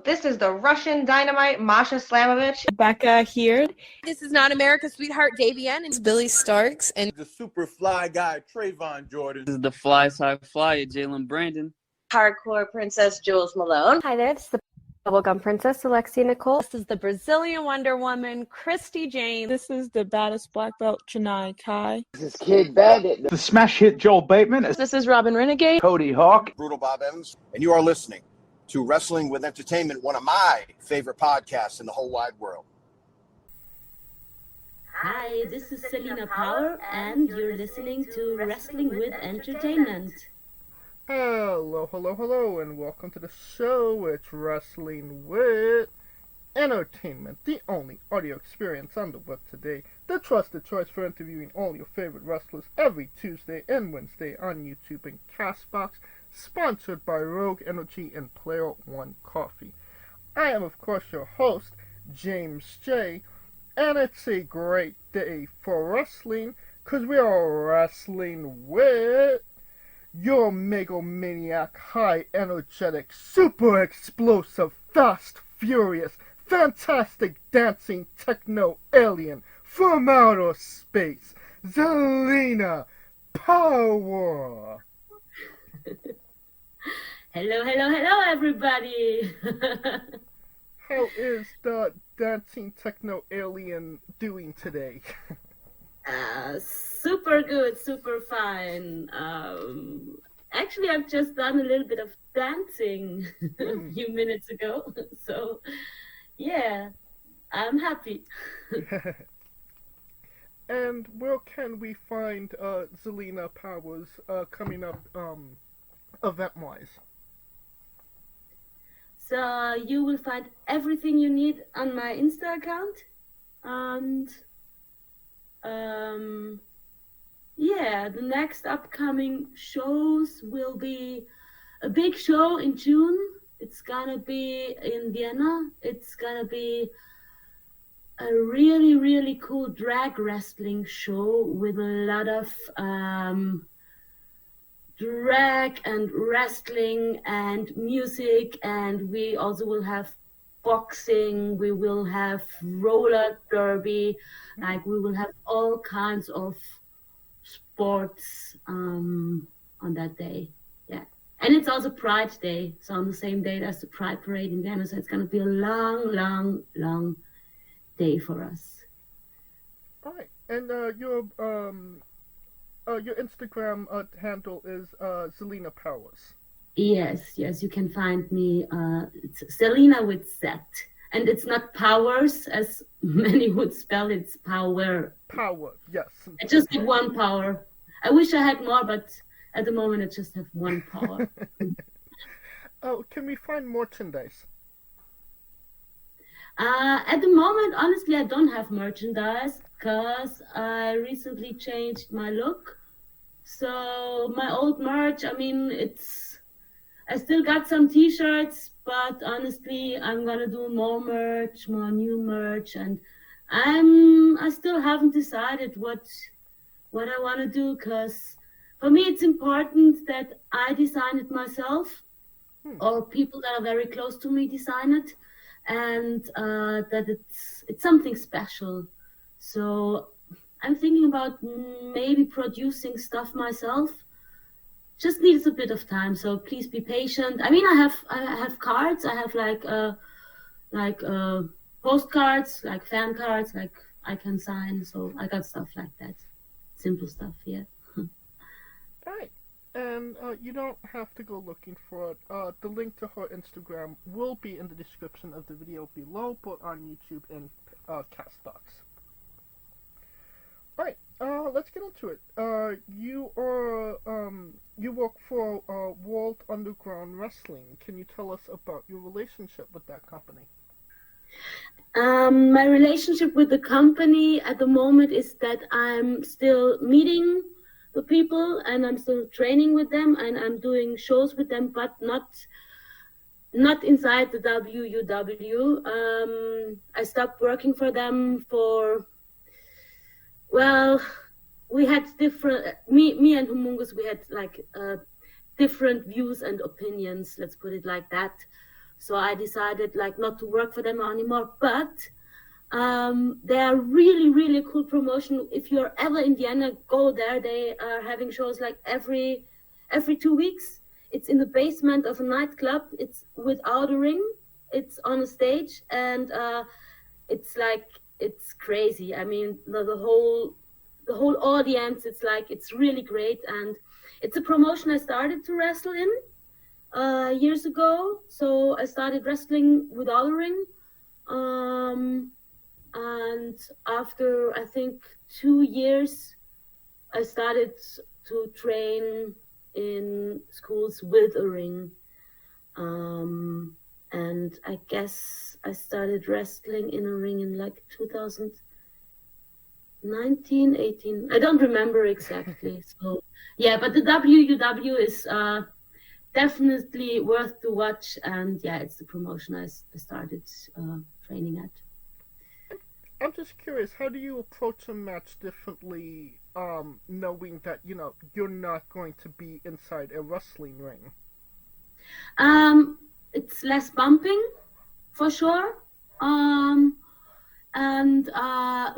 This is the Russian Dynamite, Masha Slamovich. Becca here. This is not America's sweetheart, Davian. It's Billy Starks. And the super fly guy, Trayvon Jordan. This is the fly side flyer, Jalen Brandon. Hardcore Princess, Jules Malone. Hi there, this is the Bubblegum Princess, Alexia Nicole. This is the Brazilian Wonder Woman, Christy Jane. This is the baddest black belt, Chennai Kai. This is Kid Bandit. The smash hit Joel Bateman. This is Robin Renegade. Cody Hawk. Brutal Bob Evans. And you are listening to Wrestling with Entertainment, one of my favorite podcasts in the whole wide world. Hi, this is Zelina Power, and you're listening to Wrestling with Entertainment. Hello, hello, hello, and welcome to the show. It's Wrestling with Entertainment, the only audio experience on the web today, the trusted choice for interviewing all your favorite wrestlers every Tuesday and Wednesday on YouTube and Castbox, sponsored by Rogue Energy and Player One Coffee. I am, of course, your host, James J., and it's a great day for wrestling, because we are wrestling with your megalomaniac, high energetic, super explosive, fast, furious, fantastic dancing techno alien from outer space, Zelina Power. Hello, hello, hello, everybody. How is the dancing techno alien doing today? Super good, super fine. Actually, I've just done a little bit of dancing a few minutes ago. So, yeah, I'm happy. And where can we find Zelina Powers coming up event-wise? So you will find everything you need on my Insta account. And yeah, the next upcoming shows will be a big show in June. It's gonna be in Vienna. It's gonna be a really, really cool drag wrestling show with a lot of drag and wrestling and music, and we also will have boxing, we will have roller derby, like we will have all kinds of sports on that day. Yeah, and it's also Pride Day, so on the same day there's the Pride Parade in Vienna, so it's going to be a long day for us. All right, and your Instagram handle is Zelina Powers. Yes, you can find me. It's Zelina with Z. And it's not Powers, as many would spell it. It's Power. Power, yes. I just have one power. I wish I had more, but at the moment I just have one power. Oh, can we find merchandise? At the moment, honestly, I don't have merchandise because I recently changed my look. So my old merch, I mean, I still got some t-shirts, but honestly, I'm gonna do more merch, more new merch, and I still haven't decided what I want to do, because for me it's important that I design it myself, or people that are very close to me design it, and that it's something special. So I'm thinking about maybe producing stuff myself. Just needs a bit of time, so please be patient. I mean, I have cards. I have like postcards, like fan cards, like I can sign. So I got stuff like that, simple stuff. Yeah. All right, and you don't have to go looking for it. The link to her Instagram will be in the description of the video below, both on YouTube and Castbox. All right, let's get into it. You work for World Underground Wrestling. Can you tell us about your relationship with that company? My relationship with the company at the moment is that I'm still meeting the people and I'm still training with them and I'm doing shows with them, but not inside the WUW. I stopped working for them for, well, we had different, me and Humungus, we had like different views and opinions, let's put it like that. So I decided like not to work for them anymore. But they are really, really cool promotion. If you're ever in Vienna, go there. They are having shows like every 2 weeks. It's in the basement of a nightclub. It's without a ring. It's on a stage, and it's crazy. I mean, the whole audience. It's really great, and it's a promotion I started to wrestle in years ago. So I started wrestling without a ring. And after, I think, 2 years, I started to train in schools with a ring. And I guess I started wrestling in a ring in like 2019, 18. I don't remember exactly. So, yeah, but the WUW is definitely worth to watch. And yeah, it's the promotion I started training at. I'm just curious, how do you approach a match differently, knowing that, you're not going to be inside a wrestling ring? It's less bumping, for sure. And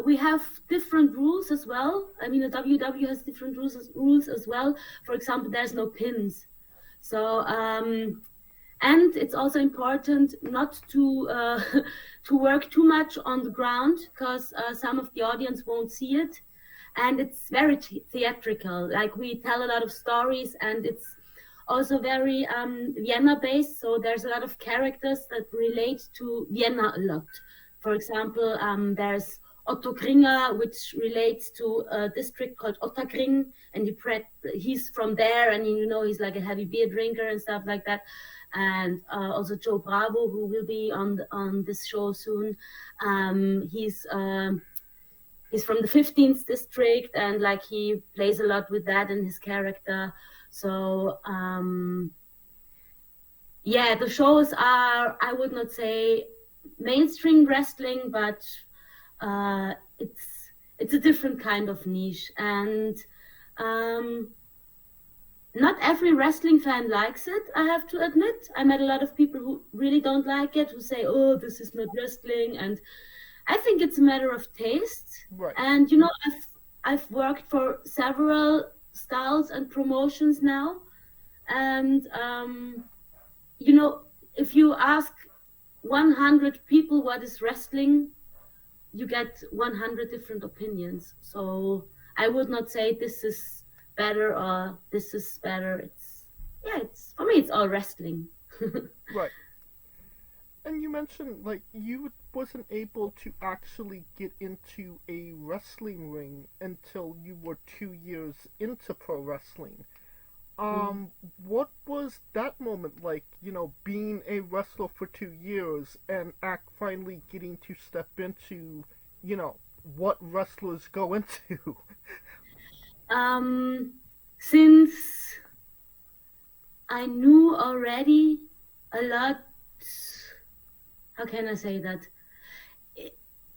we have different rules as well. I mean, the WW has different rules as well. For example, there's no pins. So, and it's also important not to to work too much on the ground, because some of the audience won't see it. And it's very theatrical. Like, we tell a lot of stories, and it's also very Vienna based. So there's a lot of characters that relate to Vienna a lot. For example, there's Otto Kringer, which relates to a district called Ottakring, and he's from there, and he's like a heavy beer drinker and stuff like that. And also Joe Bravo, who will be on this show soon. He's from the 15th district, and like he plays a lot with that in his character. So yeah, the shows are, I would not say mainstream wrestling, but it's a different kind of niche, and not every wrestling fan likes it, I have to admit. I met a lot of people who really don't like it, who say, oh, this is not wrestling. And I think it's a matter of taste. Right. And, I've worked for several styles and promotions now. And, if you ask 100 people what is wrestling, you get 100 different opinions. So I would not say this is better or this is better. It's for me, it's all wrestling. Right. And you mentioned, like, you wasn't able to actually get into a wrestling ring until you were 2 years into pro wrestling. What was that moment like, being a wrestler for 2 years and finally getting to step into, what wrestlers go into? Since I knew already a lot, how can I say that?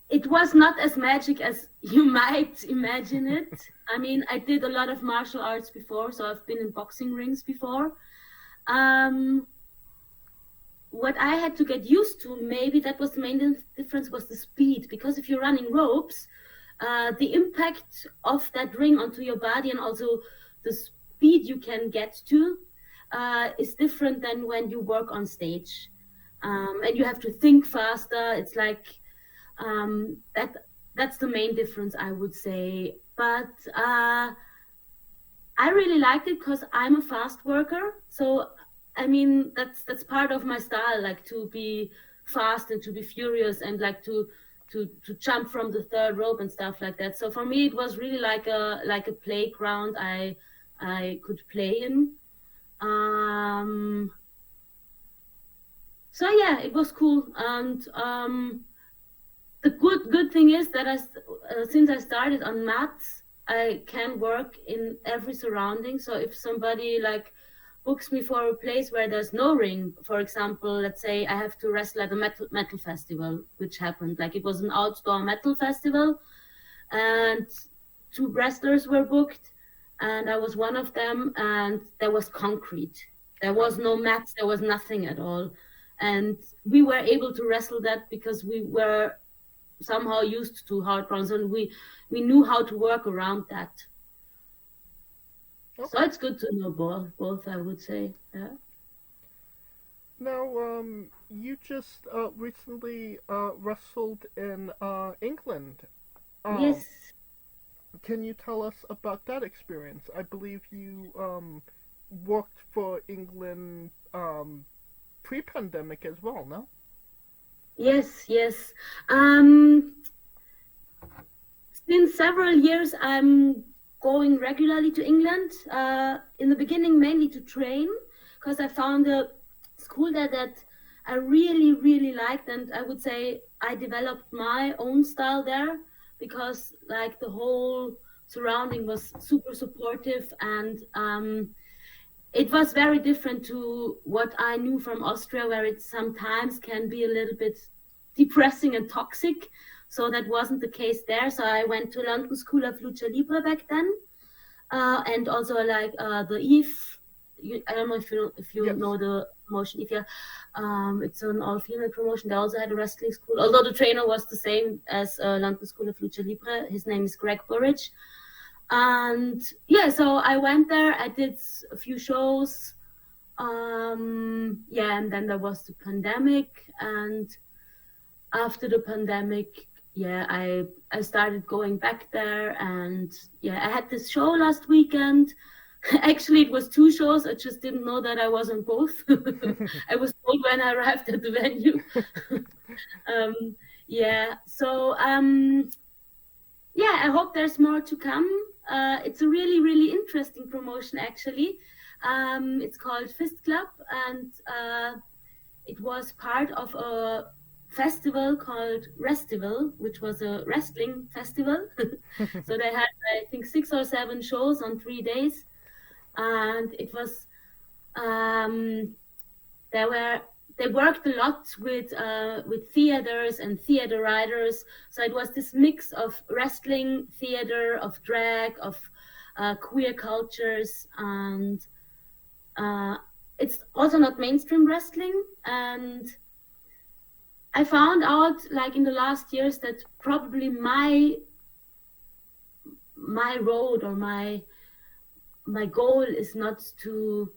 It was not as magic as you might imagine it. I mean, I did a lot of martial arts before, so I've been in boxing rings before. What I had to get used to, maybe that was the main difference, was the speed. Because if you're running ropes, the impact of that ring onto your body and also the speed you can get to is different than when you work on stage. And you have to think faster. It's like that's the main difference, I would say. But I really liked it because I'm a fast worker. So I mean, that's part of my style, like to be fast and to be furious and like to jump from the third rope and stuff like that. So for me, it was really like a playground I could play in. So yeah, it was cool. And the good thing is that since I started on mats, I can work in every surrounding. So if somebody like books me for a place where there's no ring, for example, let's say I have to wrestle at a metal festival, which happened. Like, it was an outdoor metal festival, and 2 wrestlers were booked, and I was one of them, and there was concrete. There was no mats, there was nothing at all. and we were able to wrestle that because we were somehow used to hard bronze, and we knew how to work around that. Okay. So it's good to know both, I would say. Yeah. Now, you just recently wrestled in England. Yes. Can you tell us about that experience? I believe you worked for England pre-pandemic as well, no? Yes. Since several years, I'm going regularly to England. In the beginning, mainly to train, because I found a school that I really, really liked, and I would say I developed my own style there, because like the whole surrounding was super supportive, and it was very different to what I knew from Austria, where it sometimes can be a little bit depressing and toxic. So that wasn't the case there. So I went to London School of Lucha Libre back then, and also like the Eve. I don't know if you Yes. know the promotion. If you, it's an all-female promotion. They also had a wrestling school, although the trainer was the same as London School of Lucha Libre. His name is Greg Burridge. And yeah, so I went there. I did a few shows. And then there was the pandemic, and after the pandemic, I started going back there, and I had this show last weekend. Actually, it was 2 shows. I just didn't know that I was on both. I was told when I arrived at the venue. I hope there's more to come. It's a really, really interesting promotion, actually. It's called Fist Club, and it was part of a festival called WRESTLINGWITHE, which was a wrestling festival. So they had, I think, 6 or 7 shows on 3 days, and it was they worked a lot with theaters and theater writers. So it was this mix of wrestling, theater, of drag, of queer cultures, and it's also not mainstream wrestling. And I found out, like in the last years, that probably my road or my goal is not to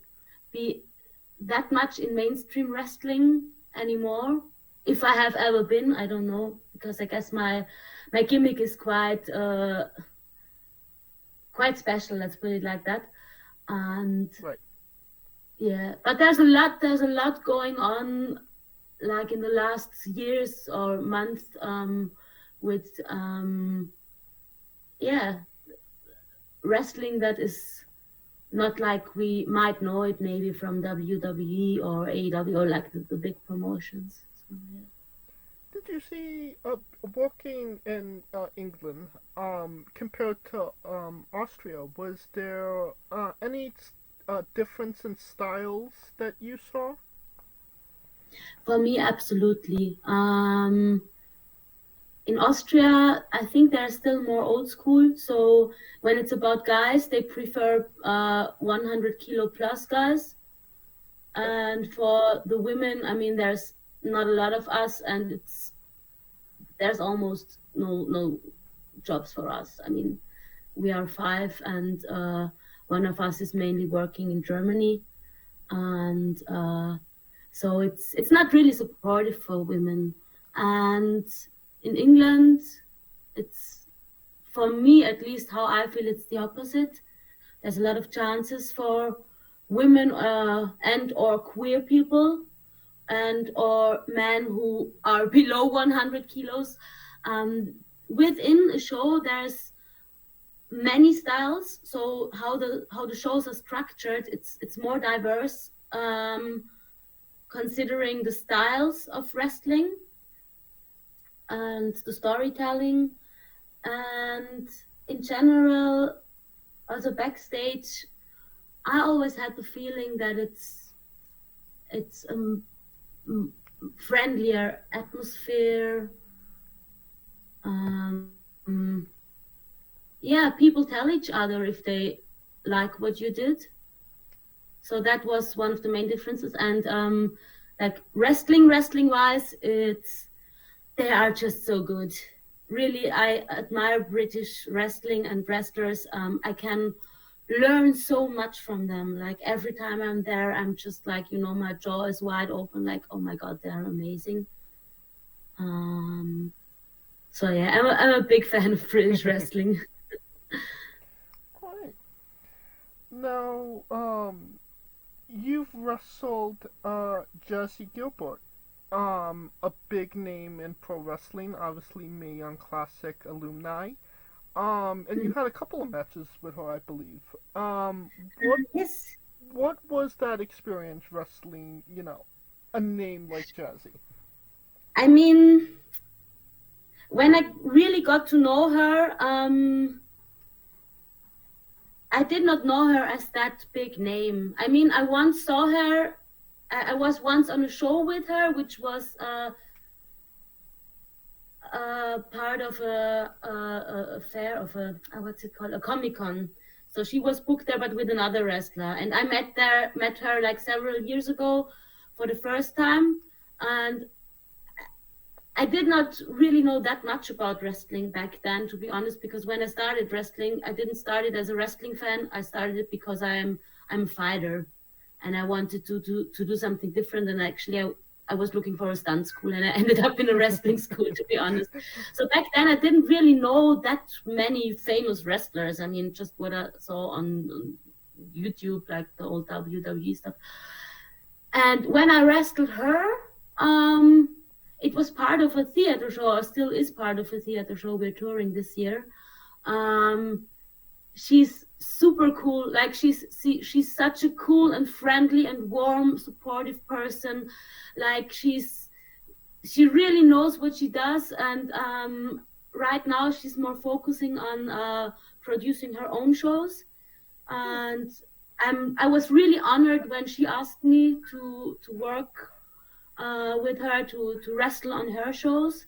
be that much in mainstream wrestling anymore. If I have ever been, I don't know, because I guess my gimmick is quite special, let's put it like that. And right. But there's a lot going on, like in the last years or month, with wrestling that is not like we might know it maybe from WWE or AEW or like the big promotions. So, Did you see working in England compared to Austria? Was there any difference in styles that you saw? For me, absolutely. In Austria, I think they're still more old school. So when it's about guys, they prefer 100 kilo plus guys. And for the women, I mean, there's not a lot of us, and there's almost no jobs for us. I mean, we are 5, and one of us is mainly working in Germany, and so it's not really supportive for women. And in England, it's, for me at least, how I feel, it's the opposite. There's a lot of chances for women and or queer people and or men who are below 100 kilos. Within a show, there's many styles. So how the shows are structured, it's more diverse, considering the styles of wrestling and the storytelling, and in general, also backstage, I always had the feeling that it's a friendlier atmosphere. People tell each other if they like what you did. So that was one of the main differences, and like wrestling wise, they are just so good. Really, I admire British wrestling and wrestlers. I can learn so much from them. Like every time I'm there, I'm just like, my jaw is wide open. Like, oh my God, they're amazing. So yeah, I'm a big fan of British wrestling. Right. Now, you've wrestled Jazzy Gabert, a big name in pro wrestling, obviously Mae Young Classic alumni. And you had a couple of matches with her, I believe. Yes. What was that experience wrestling, a name like Jazzy? I mean, when I really got to know her, I did not know her as that big name. I mean, I once saw her. I was once on a show with her, which was part of a fair of what's it called, a Comic-Con. So she was booked there, but with another wrestler. And I met her like several years ago for the first time, and I did not really know that much about wrestling back then, to be honest, because when I started wrestling, I didn't start it as a wrestling fan. I started it because I'm a fighter, and I wanted to do something different. And actually, I was looking for a stunt school, and I ended up in a wrestling school, to be honest. So back then, I didn't really know that many famous wrestlers. I mean, just what I saw on YouTube, like the old WWE stuff. And when I wrestled her, it was part of a theater show, or still is part of a theater show. We're touring this year. She's super cool. Like she's such a cool and friendly and warm, supportive person. Like she really knows what she does. And right now she's more focusing on producing her own shows. And I was really honored when she asked me to work with her to wrestle on her shows,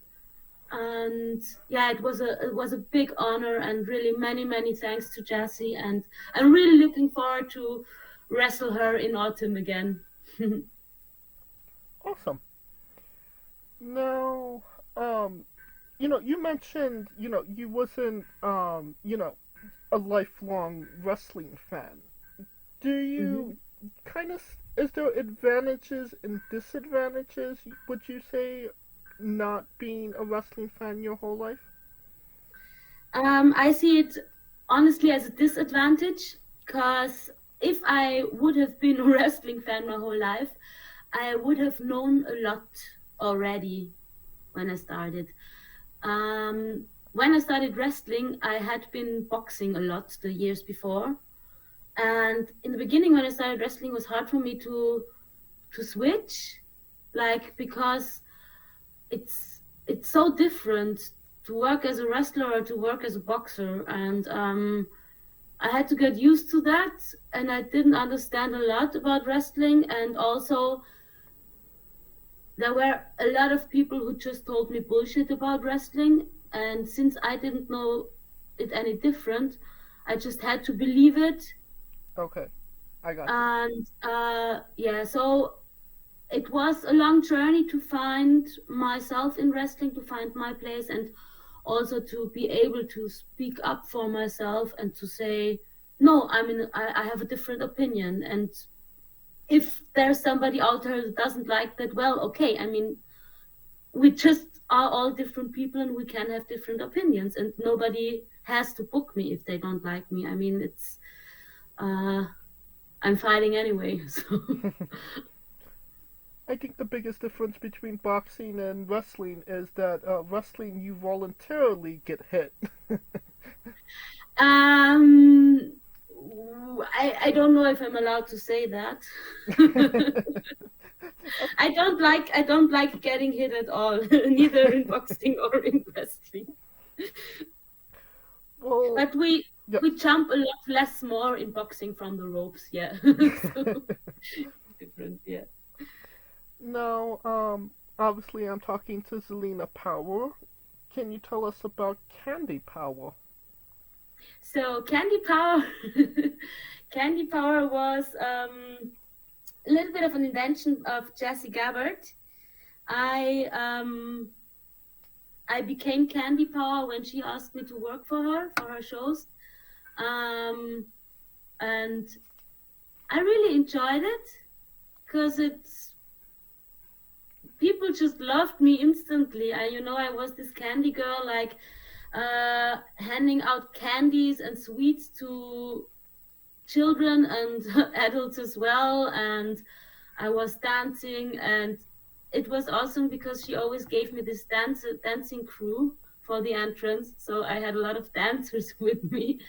and yeah, it was a big honor, and really many thanks to Jazzy, and I'm really looking forward to wrestle her in autumn again. Awesome. Now, you mentioned, you wasn't, a lifelong wrestling fan. Do you kind of, is there advantages and disadvantages, would you say, not being a wrestling fan your whole life? I see it honestly as a disadvantage, because if I would have been a wrestling fan my whole life, I would have known a lot already when I started. When I started wrestling, I had been boxing a lot the years before. And in the beginning, when I started wrestling, it was hard for me to switch, like, because it's so different to work as a wrestler or to work as a boxer. And I had to get used to that, and I didn't understand a lot about wrestling. And also, there were a lot of people who just told me bullshit about wrestling. And since I didn't know it any different, I just had to believe it. Okay, I got you. And yeah, so it was a long journey to find myself in wrestling, to find my place, and also to be able to speak up for myself and to say, no, I have a different opinion. And if there's somebody out there who doesn't like that, well, okay. I mean, we just are all different people, and we can have different opinions, and nobody has to book me if they don't like me. I mean, it's I'm fighting anyway. So. I think the biggest difference between boxing and wrestling is that wrestling, you voluntarily get hit. I don't know if I'm allowed to say that. I don't like getting hit at all, neither in boxing or in wrestling. Well, but we jump a lot more in boxing from the ropes, yeah. So, different, yeah. Now, obviously I'm talking to Zelina Power. Can you tell us about Candy Power? So Candy Power was a little bit of an invention of Jazzy Gabert. I became Candy Power when she asked me to work for her shows. And I really enjoyed it because people just loved me instantly. I was this candy girl, like handing out candies and sweets to children and adults as well. And I was dancing, and it was awesome because she always gave me this dancing crew for the entrance. So I had a lot of dancers with me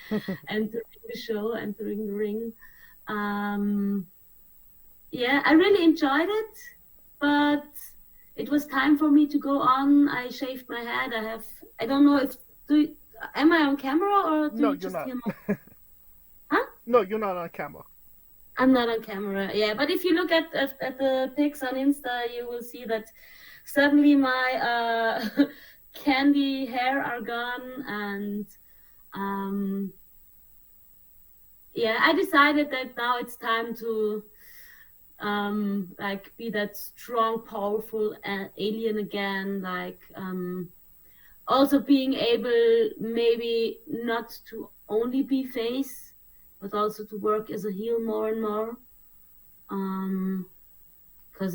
entering the show, entering the ring. Yeah, I really enjoyed it, but it was time for me to go on. I shaved my head. I don't know am I on camera or do No, you just you're not. hear my... Huh? No, you're not on camera. I'm not on camera, yeah. But if you look at the pics on Insta, you will see that suddenly my candy hair are gone, and yeah, I decided that now it's time to be that strong, powerful alien again, also being able maybe not to only be face, but also to work as a heel more and more, because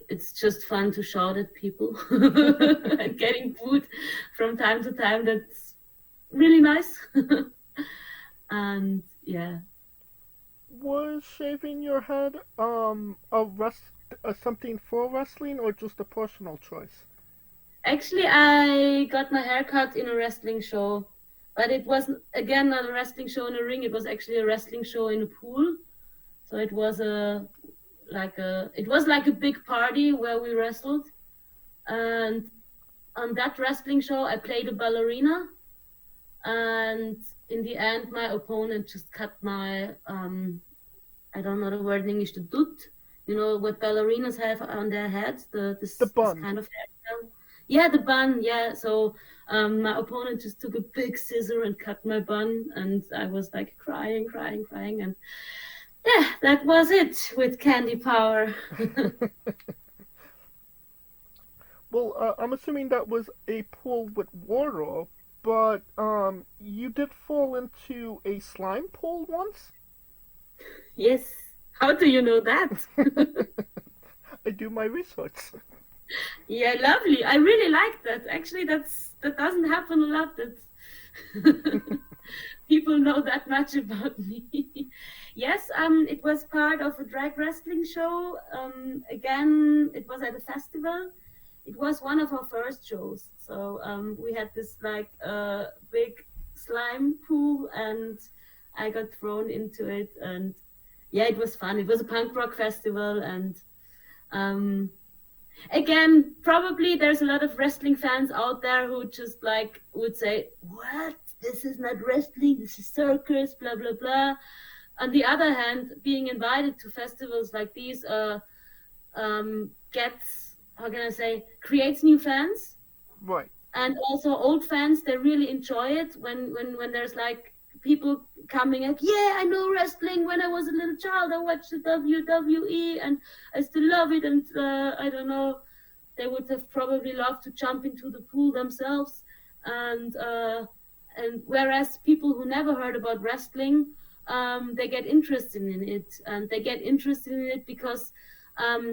it's just fun to shout at people and getting booed from time to time. That's really nice. And yeah. Was shaving your head something for wrestling or just a personal choice? Actually, I got my hair cut in a wrestling show, but it wasn't, again, not a wrestling show in a ring. It was actually a wrestling show in a pool. So it was like a big party where we wrestled. And on that wrestling show, I played a ballerina. And in the end, my opponent just cut my, I don't know the word in English, the doot. You know what ballerinas have on their heads? This bun. This kind of hairstyle. Yeah, the bun, yeah. So my opponent just took a big scissor and cut my bun, and I was like crying. And yeah, that was it with Candy Power. Well, I'm assuming that was a pool with water, but you did fall into a slime pool once? Yes. How do you know that? I do my research. Yeah, lovely. I really like that. Actually, that doesn't happen a lot, that people know that much about me. Yes, it was part of a drag wrestling show. Again, it was at a festival. It was one of our first shows. So we had this big slime pool, and I got thrown into it, and yeah, it was fun. It was a punk rock festival, and again, probably there's a lot of wrestling fans out there who just would say, "What? This is not wrestling. This is circus." Blah blah blah. On the other hand, being invited to festivals like these creates new fans. Right. And also old fans, they really enjoy it when there's people coming up, yeah, I know wrestling. When I was a little child, I watched the WWE and I still love it. And I don't know, they would have probably loved to jump into the pool themselves. And whereas people who never heard about wrestling, they get interested in it. And they get interested in it because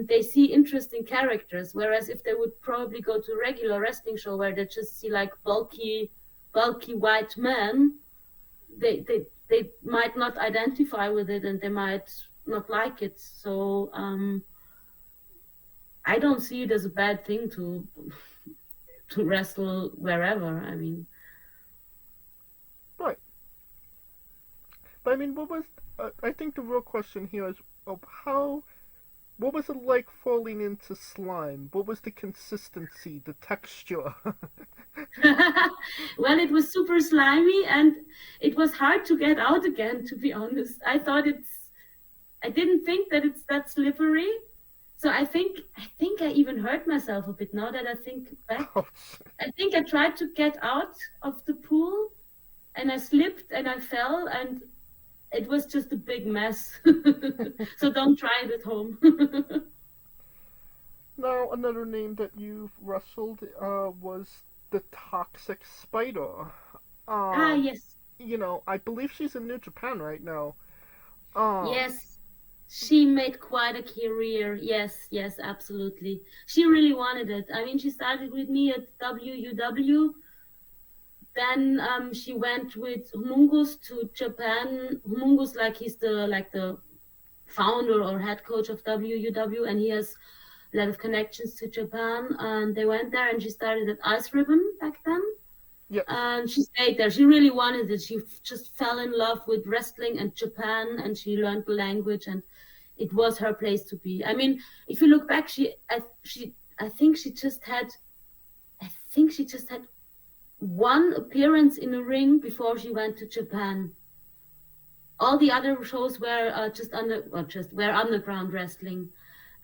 they see interesting characters. Whereas if they would probably go to a regular wrestling show where they just see bulky white men, they might not identify with it, and they might not like it. So I don't see it as a bad thing to wrestle wherever. I mean, right. But I mean, what was? I think the real question here is what was it like falling into slime? What was the consistency, the texture? Well, it was super slimy, and it was hard to get out again, to be honest. I didn't think that it's that slippery. So I think I even hurt myself a bit now that I think back. I think I tried to get out of the pool, and I slipped and I fell, and it was just a big mess. So don't try it at home. Now, another name that you've wrestled was the Toxic Spider. Yes. You know, I believe she's in New Japan right now. Yes. She made quite a career. Yes, absolutely. She really wanted it. I mean, she started with me at WUW. Then she went with Humungus to Japan. Humungus, he's the founder or head coach of WUW, and he has a lot of connections to Japan. And they went there, and she started at Ice Ribbon back then. Yep. And she stayed there. She really wanted it. She just fell in love with wrestling and Japan, and she learned the language, and it was her place to be. I mean, if you look back, I think she just had one appearance in a ring before she went to Japan. All the other shows were just underground wrestling,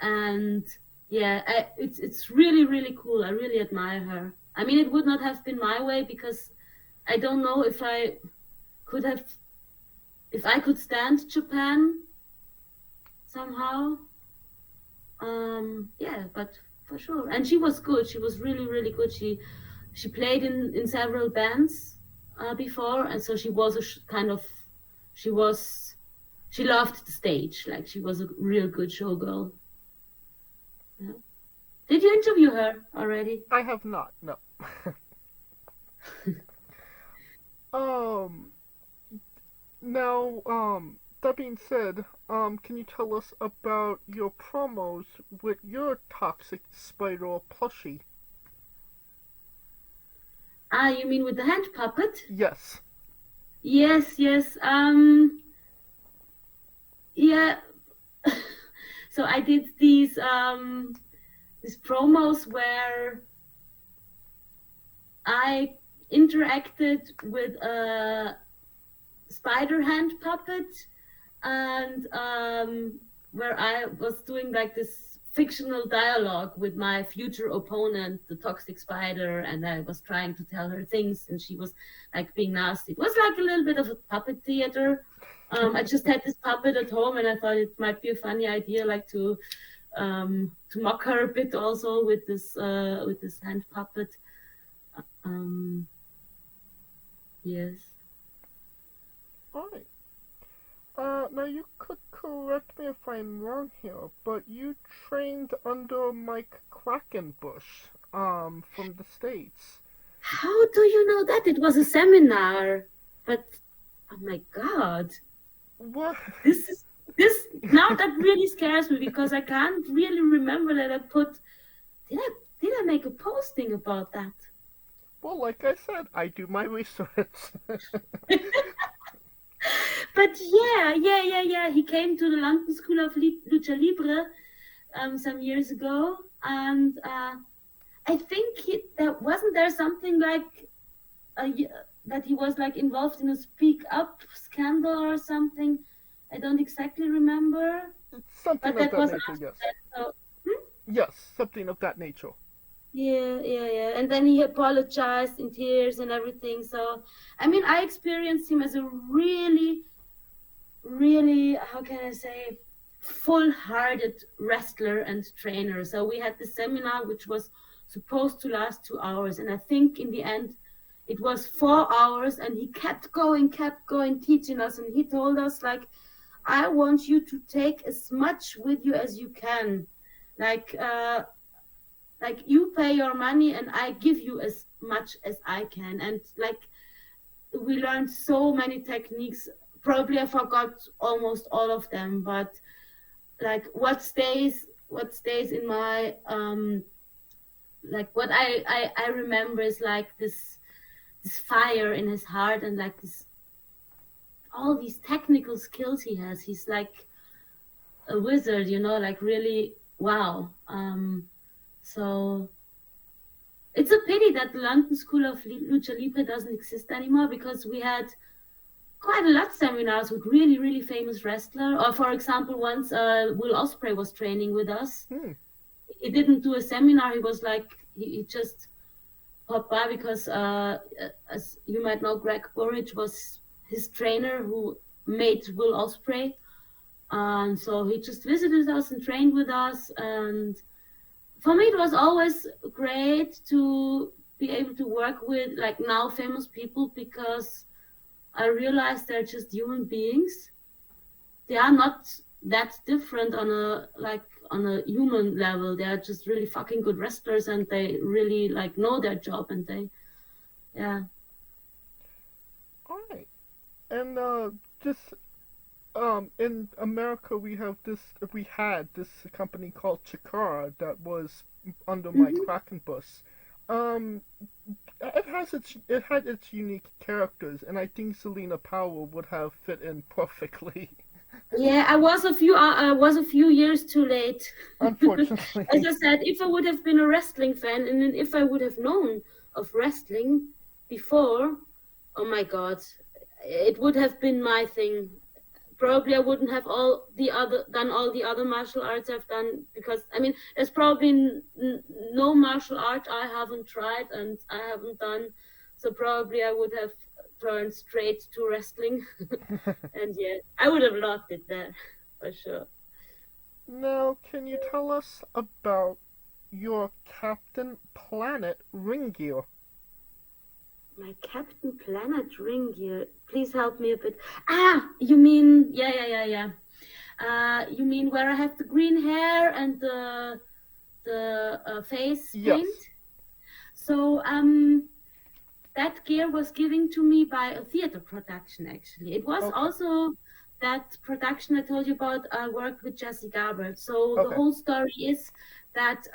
and yeah, it's really, really cool. I really admire her. I mean, it would not have been my way, because I don't know if I could stand Japan somehow. Yeah, but for sure. And she was good. She was really, really good. She played in several bands before, and so she was she loved the stage. Like, she was a real good showgirl. Yeah. Did you interview her already? I have not, no. Now, that being said, can you tell us about your promos with your Toxic Spider plushie? You mean with the hand puppet? Yes. Yes. Yeah. So I did these promos where I interacted with a spider hand puppet, and where I was doing like this fictional dialogue with my future opponent, the Toxic Spider, and I was trying to tell her things, and she was like being nasty. It was like a little bit of a puppet theater. I just had this puppet at home, and I thought it might be a funny idea, like to mock her a bit also with this hand puppet. Yes. All right. Now you could correct me if I'm wrong here, but you trained under Mike Quackenbush, from the States. How do you know that? It was a seminar, but oh my God. What? This now that really scares me, because I can't really remember that I put. Did I make a posting about that? Well, like I said, I do my research. But yeah. He came to the London School of Lucha Libre some years ago, and I think wasn't there something like that he was like involved in a Speak Up scandal or something. I don't exactly remember. Something but of that nature, yes. So, Yes, something of that nature. Yeah. And then he apologized in tears and everything. So, I mean, I experienced him as a really, really, how can I say, full-hearted wrestler and trainer. So we had the seminar, which was supposed to last 2 hours. And I think in the end, it was 4 hours, and he kept going, teaching us. And he told us, like, I want you to take as much with you as you can. Like you pay your money and I give you as much as I can. And like, we learned so many techniques. Probably I forgot almost all of them, but like what stays in my like what I remember is like this fire in his heart, and like all these technical skills he has. He's like a wizard, you know, like really wow. So it's a pity that the London School of Lucha Libre doesn't exist anymore, because we had quite a lot of seminars with really, really famous wrestlers. Or for example, once Will Ospreay was training with us. He didn't do a seminar. He was like, he just popped by because, as you might know, Greg Burridge was his trainer, who mate Will Ospreay. And so he just visited us and trained with us. And for me, it was always great to be able to work with like now famous people, because I realized they're just human beings. They are not that different on a human level. They are just really fucking good wrestlers, and they really like know their job, and they, yeah. All right. And just in America we had this company called Chikara that was under Mike Quackenbus. It had its unique characters, and I think Zelina Power would have fit in perfectly. Yeah, I was a few years too late. Unfortunately. As I said, if I would have been a wrestling fan, and if I would have known of wrestling before, oh my God, it would have been my thing. Probably I wouldn't have done all the other martial arts I've done, because I mean, there's probably no martial art I haven't tried and I haven't done. So probably I would have turned straight to wrestling. And yeah, I would have loved it there, for sure. Now, can you tell us about your Captain Planet ring gear? My Captain Planet ring gear. Please help me a bit. You mean, yeah. You mean where I have the green hair and the face paint? So, that gear was given to me by a theater production, actually. It was also that production I told you about. I worked with Jazzy Gabert. So the whole story is that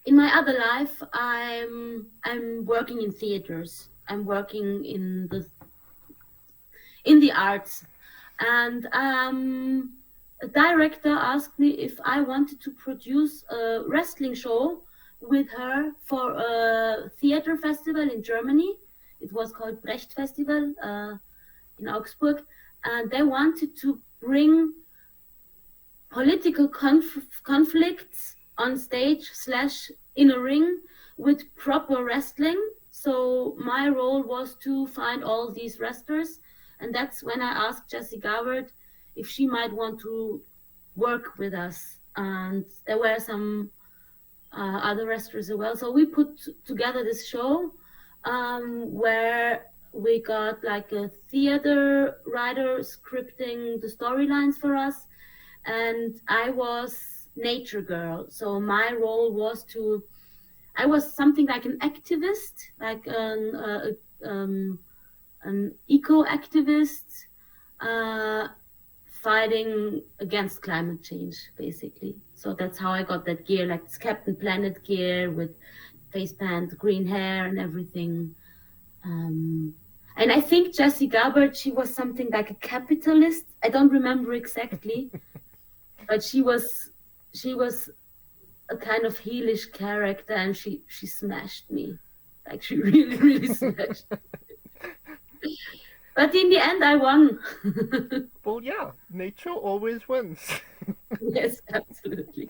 in my other life, I'm working in theaters. I'm working in the arts, and a director asked me if I wanted to produce a wrestling show with her for a theater festival in Germany. It was called Brecht Festival in Augsburg, and they wanted to bring political conflicts on stage / in a ring with proper wrestling. So my role was to find all these wrestlers, and that's when I asked Jazzy Gabert if she might want to work with us. And there were some other wrestlers as well. So we put together this show where we got like a theater writer scripting the storylines for us, and I was nature girl. So my role was I was something like an activist, like an eco-activist fighting against climate change, basically. So that's how I got that gear, like this Captain Planet gear with face paint, green hair, and everything. And I think Jazzy Gabert, she was something like a capitalist. I don't remember exactly, but she was a kind of heelish character, and she smashed me. Like she really, really smashed me. But in the end, I won. Well, yeah, nature always wins. Yes, absolutely.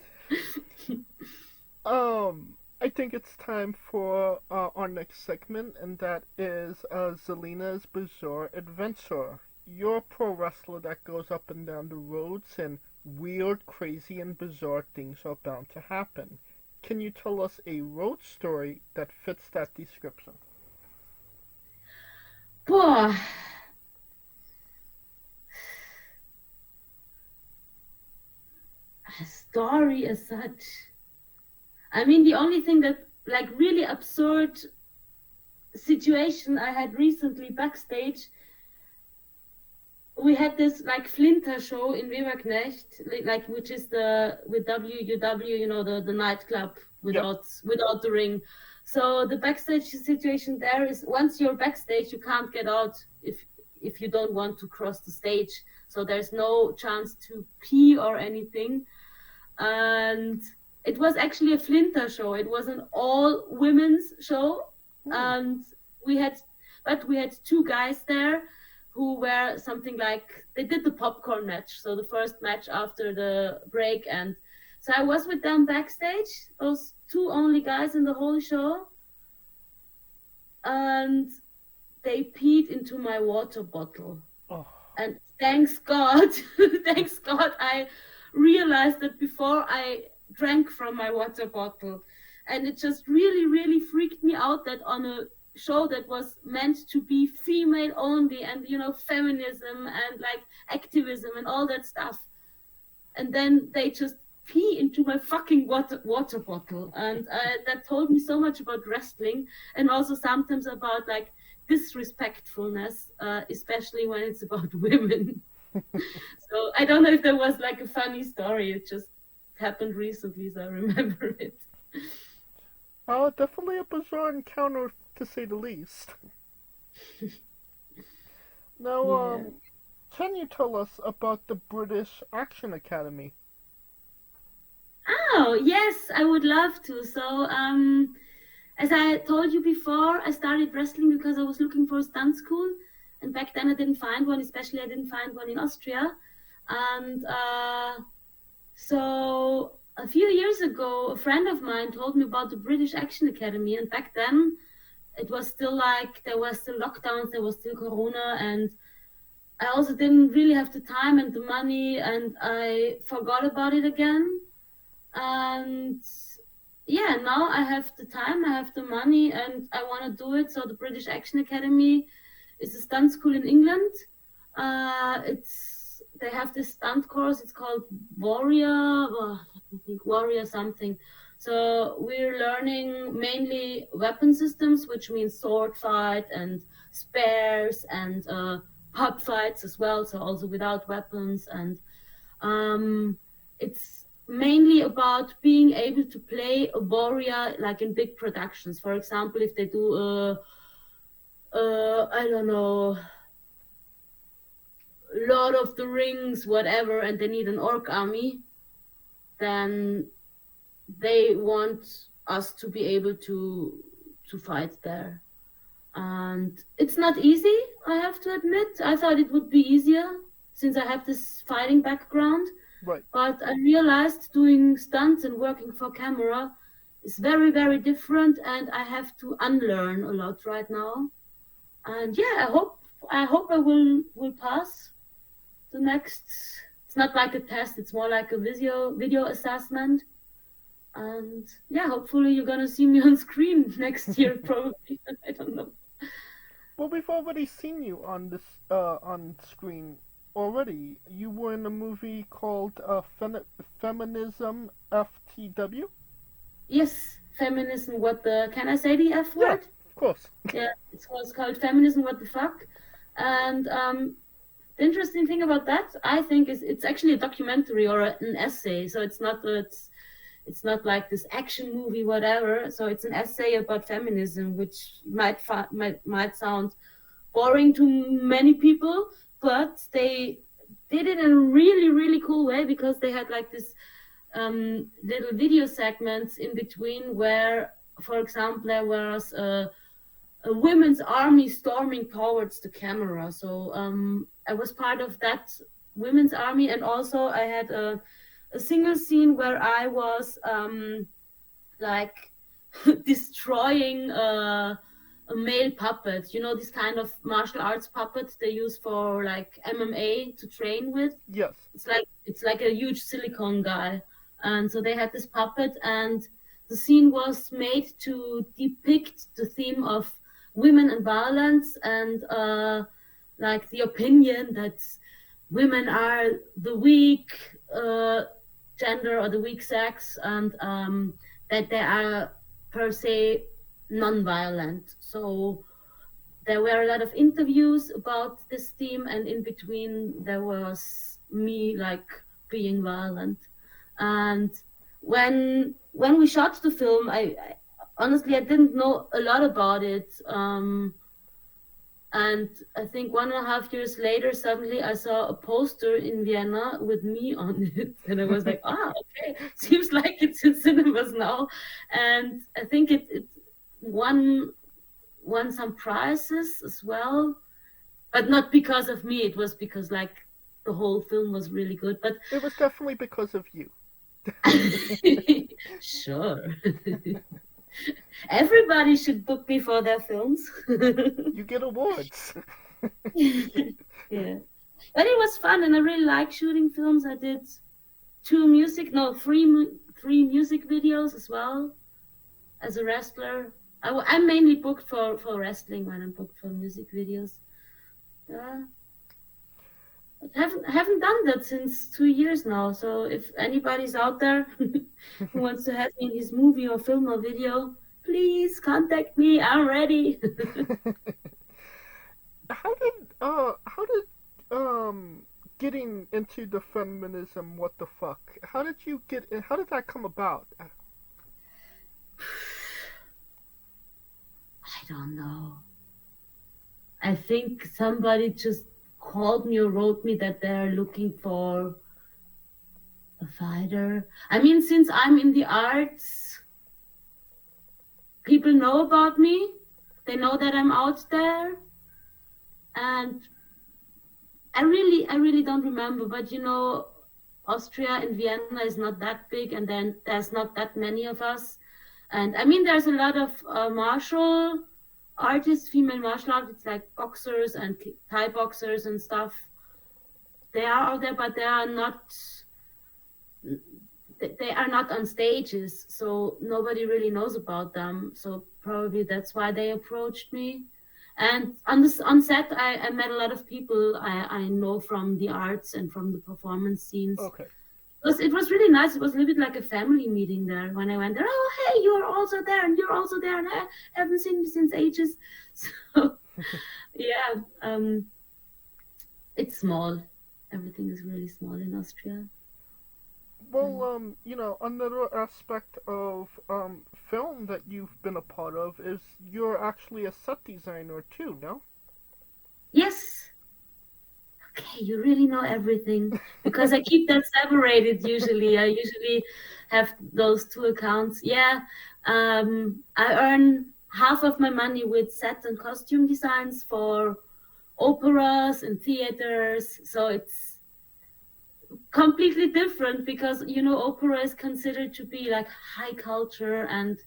I think it's time for our next segment, and that is Zelina's Bizarre Adventure. You're a pro wrestler that goes up and down the roads, and weird, crazy, and bizarre things are bound to happen. Can you tell us a road story that fits that description? Boah. A story as such. I mean, the only thing that, like, really absurd situation I had recently backstage, we had this, like, Flinter show in Weberknecht, like, which is with WUW, you know, the nightclub without the ring. So the backstage situation there is, once you're backstage, you can't get out if you don't want to cross the stage. So there's no chance to pee or anything. And it was actually a Flinter show. It was an all women's show. And we had two guys there who were something like, they did the popcorn match. So the first match after the break. And so I was with them backstage, those two only guys in the whole show. And they peed into my water bottle. Oh. And thanks God, thanks God, I realized that before I drank from my water bottle. And it just really, really freaked me out that on a show that was meant to be female only and, feminism and like activism and all that stuff. And then they just pee into my fucking water bottle. And that told me so much about wrestling and also sometimes about like disrespectfulness, especially when it's about women. So I don't know if there was like a funny story. It just happened recently, so I remember it. Definitely a bizarre encounter, to say the least. Now, can you tell us about the British Action Academy? Oh, yes, I would love to. So, as I told you before, I started wrestling because I was looking for a stunt school. And back then I didn't find one, especially I didn't find one in Austria. And so a few years ago, a friend of mine told me about the British Action Academy. And back then it was still like, there were still lockdowns, there was still Corona. And I also didn't really have the time and the money. And I forgot about it again. And yeah, now I have the time, I have the money, and I want to do it. So the British Action Academy is a stunt school in England. They have this stunt course. It's called Warrior something. So we're learning mainly weapon systems, which means sword fight and spears and pub fights as well. So also without weapons, and it's mainly about being able to play a warrior like in big productions. For example, if they do I don't know, Lord of the Rings, whatever, and they need an orc army, then they want us to be able to fight there. And it's not easy, I have to admit. I thought it would be easier since I have this fighting background. Right. But I realized doing stunts and working for camera is very, very different, and I have to unlearn a lot right now. And yeah, I hope I will pass the next. It's not like a test; it's more like a video assessment. And yeah, hopefully you're gonna see me on screen next year, probably. I don't know. Well, we've already seen you on this on screen. Already, you were in a movie called Feminism FTW? Yes, Feminism can I say the F word? Yeah, of course. Yeah, it was called Feminism What the Fuck. And the interesting thing about that, I think, is it's actually a documentary or an essay. So it's not like this action movie, whatever. So it's an essay about feminism, which might sound boring to many people, but they did it in a really, really cool way because they had like this little video segments in between where, for example, there was a women's army storming towards the camera. So I was part of that women's army, and also I had a single scene where I was like destroying a male puppet, this kind of martial arts puppet they use for like MMA to train with. Yes. It's like a huge silicone guy. And so they had this puppet, and the scene was made to depict the theme of women and violence, and like the opinion that women are the weak gender or the weak sex, and that they are per se non-violent. So there were a lot of interviews about this theme, and in between there was me like being violent. And when we shot the film, I honestly didn't know a lot about it, and I think 1.5 years later suddenly I saw a poster in Vienna with me on it, and I was like, okay, seems like it's in cinemas now. And I think it won some prizes as well, but not because of me. It was because like the whole film was really good. But it was definitely because of you. Sure. Everybody should book me for their films. You get awards. Yeah. But it was fun, and I really like shooting films. I did three music videos as well as a wrestler. I'm mainly booked for wrestling when I'm booked for music videos. I haven't done that since 2 years now. So if anybody's out there who wants to have me in his movie or film or video, please contact me. I'm ready. How did getting into the feminism, what the fuck? How did that come about? I don't know. I think somebody just called me or wrote me that they're looking for a fighter. I mean, since I'm in the arts, people know about me. They know that I'm out there. And I really don't remember, but you know, Austria and Vienna is not that big, and then there's not that many of us. And I mean, there's a lot of martial artists, female martial artists, like boxers and Thai boxers and stuff. They are out there, but they are not on stages, so nobody really knows about them. So probably that's why they approached me. And on set, I met a lot of people I know from the arts and from the performance scenes. Okay. It was really nice. It was a little bit like a family meeting there. When I went there, oh, hey, you're also there, and you're also there, and I haven't seen you since ages. So, yeah, it's small. Everything is really small in Austria. Well, you know, another aspect of film that you've been a part of is you're actually a set designer too, no? Yes. Okay, you really know everything, because I keep that separated usually. I usually have those two accounts. Yeah, I earn half of my money with set and costume designs for operas and theaters. So it's completely different because, you know, opera is considered to be like high culture, and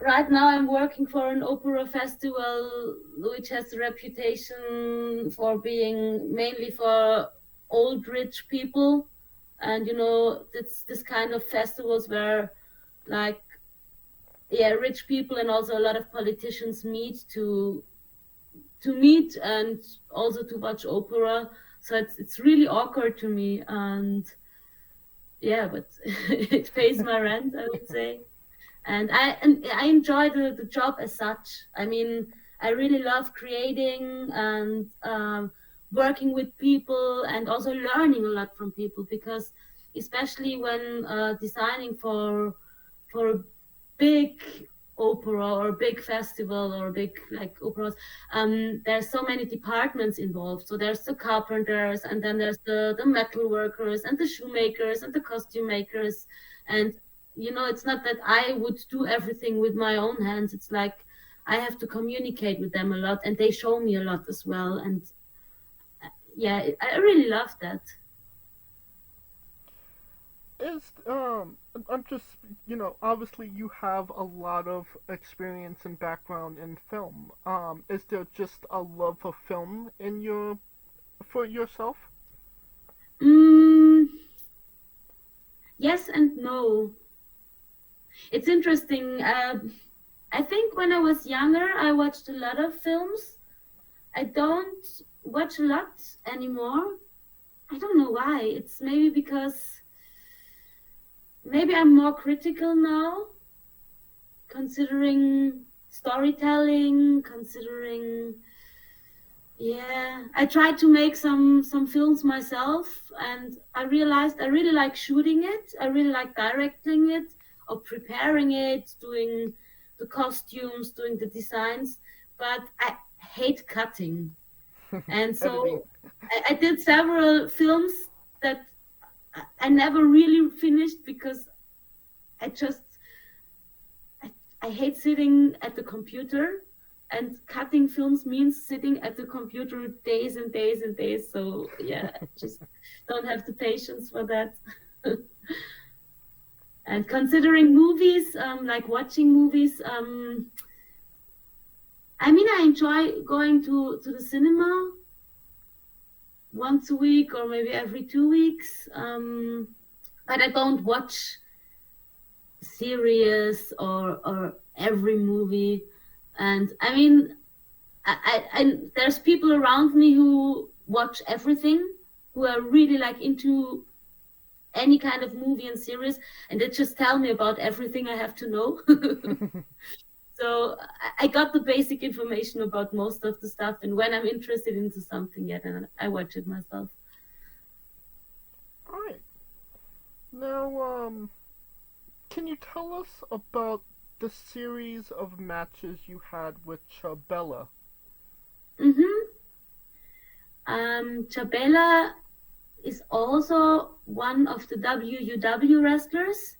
right now I'm working for an opera festival which has a reputation for being mainly for old rich people. And you know, it's this kind of festivals where, like, yeah, rich people and also a lot of politicians meet to meet and also to watch opera. So it's really awkward to me, and yeah, but it pays my rent, I would say. And I enjoy the job as such. I mean, I really love creating and working with people, and also learning a lot from people, because especially when designing for a big opera or a big festival or big like operas, there's so many departments involved. So there's the carpenters, and then there's the metal workers and the shoemakers and the costume makers. And you know, it's not that I would do everything with my own hands. It's like I have to communicate with them a lot, and they show me a lot as well. And yeah, I really love that. I'm just, you know, obviously you have a lot of experience and background in film. Is there just a love of film for yourself? Yes and no. It's interesting. I think when I was younger, I watched a lot of films. I don't watch a lot anymore. I don't know why. It's maybe because maybe I'm more critical now, considering storytelling, I tried to make some films myself, and I realized I really like shooting it. I really like directing it, or preparing it, doing the costumes, doing the designs, but I hate cutting. And so I did several films that I never really finished, because I hate sitting at the computer, and cutting films means sitting at the computer days and days and days. So yeah, I just don't have the patience for that. And considering movies, like watching movies, I mean, I enjoy going to the cinema, once a week or maybe every 2 weeks. But I don't watch series or every movie. And I mean, I there's people around me who watch everything, who are really like into any kind of movie and series, and they just tell me about everything I have to know. So I got the basic information about most of the stuff, and when I'm interested into something, then I watch it myself. All right. Now, can you tell us about the series of matches you had with Chabella? Chabella is also one of the WUW wrestlers.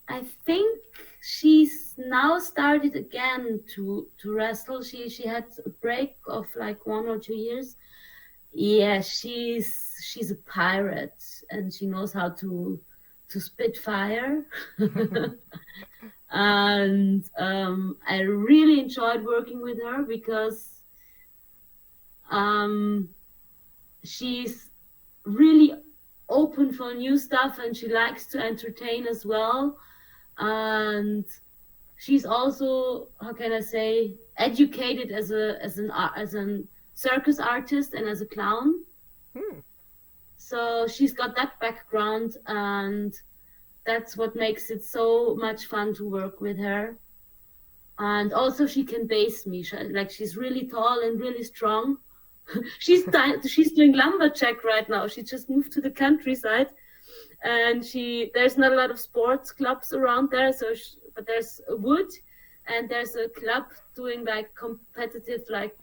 I think she's now started again to wrestle. She had a break of like 1 or 2 years. Yeah, she's a pirate, and she knows how to spit fire. And I really enjoyed working with her because she's really open for new stuff, and she likes to entertain as well. And she's also, how can I say, educated as an circus artist and as a clown. So she's got that background, and that's what makes it so much fun to work with her. And also she can base me. She's really tall and really strong. She's doing lumberjack right now. She just moved to the countryside, and there's not a lot of sports clubs around there. But there's a wood, and there's a club doing like competitive, like,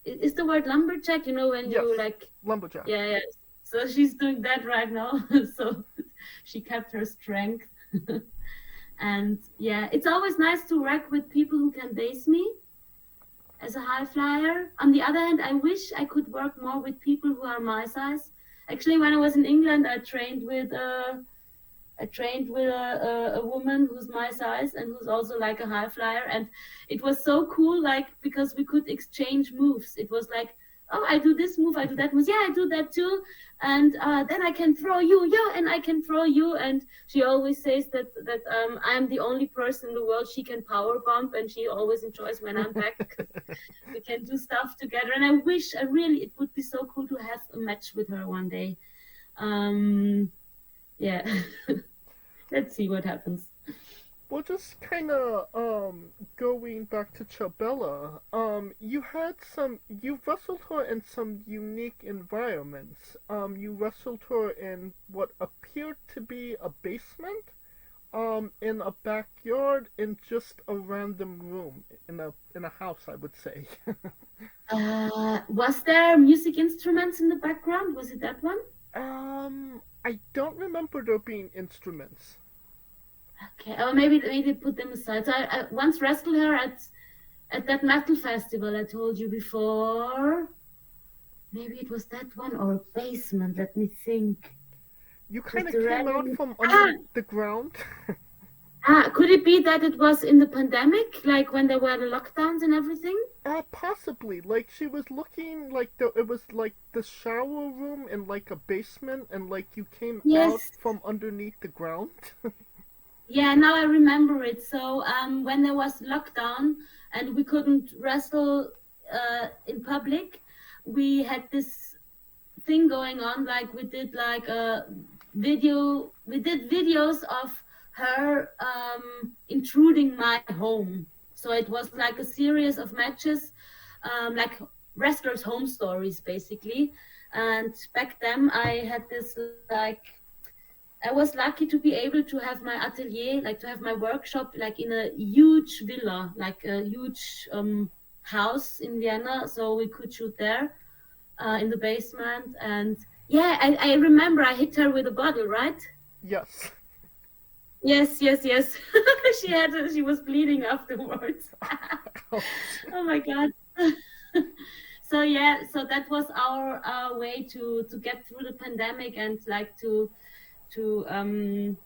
is the word lumberjack? You know, when you like lumberjack. Yeah. So she's doing that right now. So she kept her strength. And yeah, it's always nice to work with people who can base me as a high flyer. On the other hand, I wish I could work more with people who are my size. Actually, when I was in England, I trained with a woman who's my size and who's also like a high flyer, and it was so cool, like, because we could exchange moves. It was like, oh, I do this move, I do that move, yeah, I do that too, and then I can throw you, yeah, and I can throw you. And she always says that I'm the only person in the world she can power bump, and she always enjoys when I'm back because we can do stuff together. And I wish, it would be so cool to have a match with her one day. Yeah. Let's see what happens. Well, just kind of going back to Chabella, you wrestled her in some unique environments. You wrestled her in what appeared to be a basement, in a backyard, in just a random room in a house, I would say. Was there music instruments in the background? Was it that one? I don't remember there being instruments. Okay, or maybe they put them aside. So I once wrestled her at that metal festival I told you before. Maybe it was that one, or basement. Let me think. You kind of came out from under the ground. Could it be that it was in the pandemic, like when there were the lockdowns and everything? Possibly. Like, she was looking like it was like the shower room in like a basement, and like you came out from underneath the ground. Yeah, now I remember it. So when there was lockdown and we couldn't wrestle in public, we had this thing going on. Like, we did like a video. We did videos of her intruding my home. So it was like a series of matches, like wrestlers' home stories, basically. And back then I had this, like, I was lucky to be able to have my atelier, like to have my workshop, like in a huge villa, like a huge house in Vienna. So we could shoot there in the basement. And yeah, I remember I hit her with a bottle, right? Yes. Yes. She was bleeding afterwards. Oh my God. So yeah, so that was our way to get through the pandemic, and like to do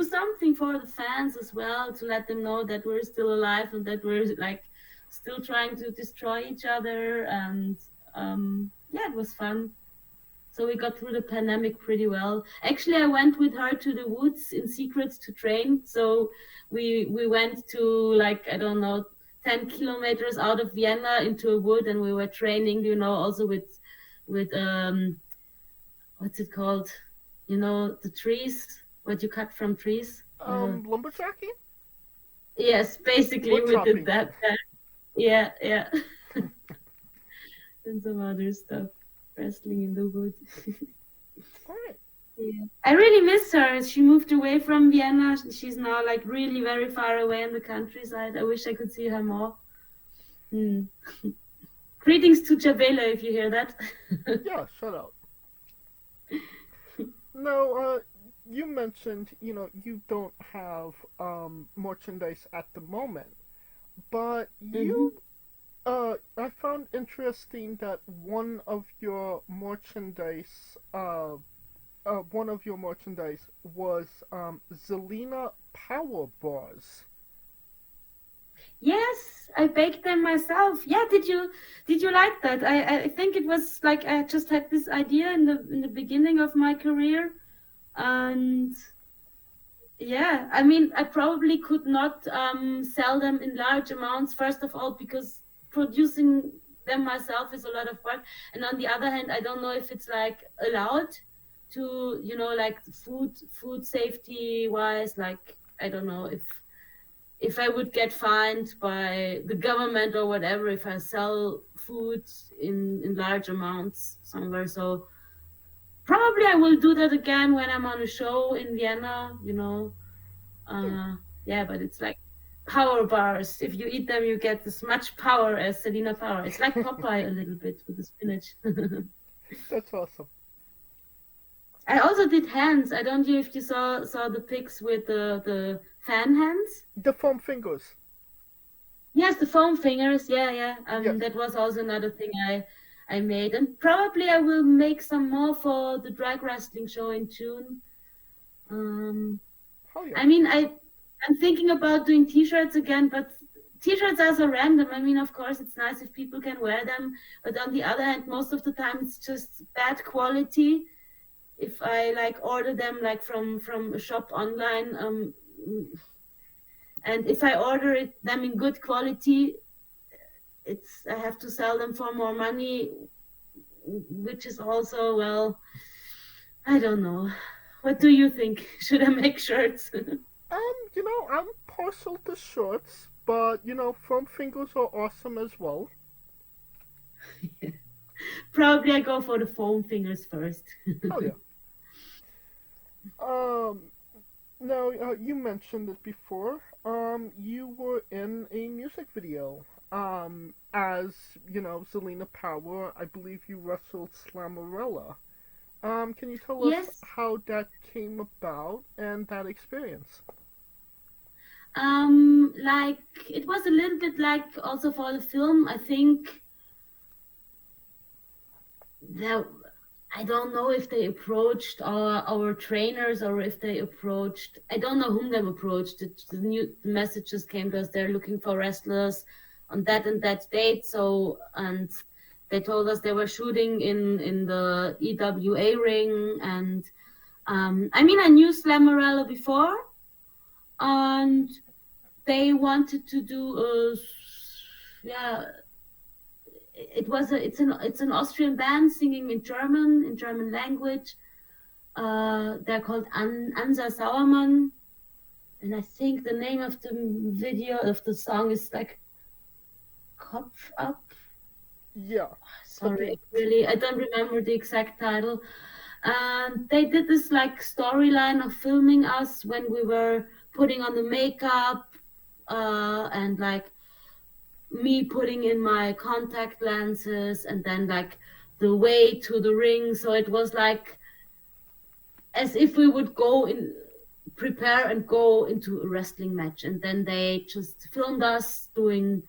something for the fans as well, to let them know that we're still alive and that we're like still trying to destroy each other. And yeah, it was fun. So we got through the pandemic pretty well. Actually, I went with her to the woods in secret to train. So we went to, like, I don't know, 10 kilometers out of Vienna into a wood, and we were training, also with what's it called? The trees, what you cut from trees. Lumberjacking? Yes, basically Wood we chopping. did that. Yeah. And some other stuff. Wrestling in the wood. All right. Yeah. I really miss her. She moved away from Vienna. She's now like really very far away in the countryside. I wish I could see her more. Greetings to Chabella if you hear that. Yeah, shut up. No, you mentioned, you don't have merchandise at the moment, but you I found interesting that one of your merchandise was Zelina Power bars. Yes, I baked them myself. Yeah, did you like that? I think it was like I just had this idea in the beginning of my career, and yeah, I mean, I probably could not sell them in large amounts. First of all, because producing them myself is a lot of work, and on the other hand, I don't know if it's like allowed to, like food safety wise. Like, I don't know if I would get fined by the government or whatever if I sell food in large amounts somewhere. So probably I will do that again when I'm on a show in Vienna, Yeah, but it's like power bars. If you eat them, you get as much power as Zelina Power. It's like Popeye a little bit with the spinach. That's awesome. I also did hands. I don't know if you saw the pics with the fan hands. The foam fingers. Yes, the foam fingers. Yeah. Yes. That was also another thing I made, and probably I will make some more for the drag wrestling show in June. Oh, yeah. I mean, I'm thinking about doing T-shirts again, but T-shirts are so random. I mean, of course, it's nice if people can wear them, but on the other hand, most of the time it's just bad quality. If I order them from a shop online, and if I order them in good quality, I have to sell them for more money, which is also, well, I don't know. What do you think? Should I make shirts? I'm partial to shorts, but foam fingers are awesome as well. Probably I go for the foam fingers first. Oh yeah. Now you mentioned it before. You were in a music video. As Zelina Power. I believe you wrestled Slammerella. Can you tell us how that came about and that experience? It was a little bit like also for the film. I think I don't know if they approached our trainers or if they approached. I don't know whom they approached. The messages came to us. They're looking for wrestlers on that and that date. So, and they told us they were shooting in the EWA ring. And I mean, I knew Slammerella before, and they wanted to do it's an Austrian band singing in German language. They're called Ansa Sauermann, and I think the name of the video of the song is like Kopf Up. Yeah. Sorry, really, I don't remember the exact title. And they did this storyline of filming us when we were putting on the makeup, and me putting in my contact lenses, and then the way to the ring. So it was as if we would prepare and go into a wrestling match, and then they just filmed us doing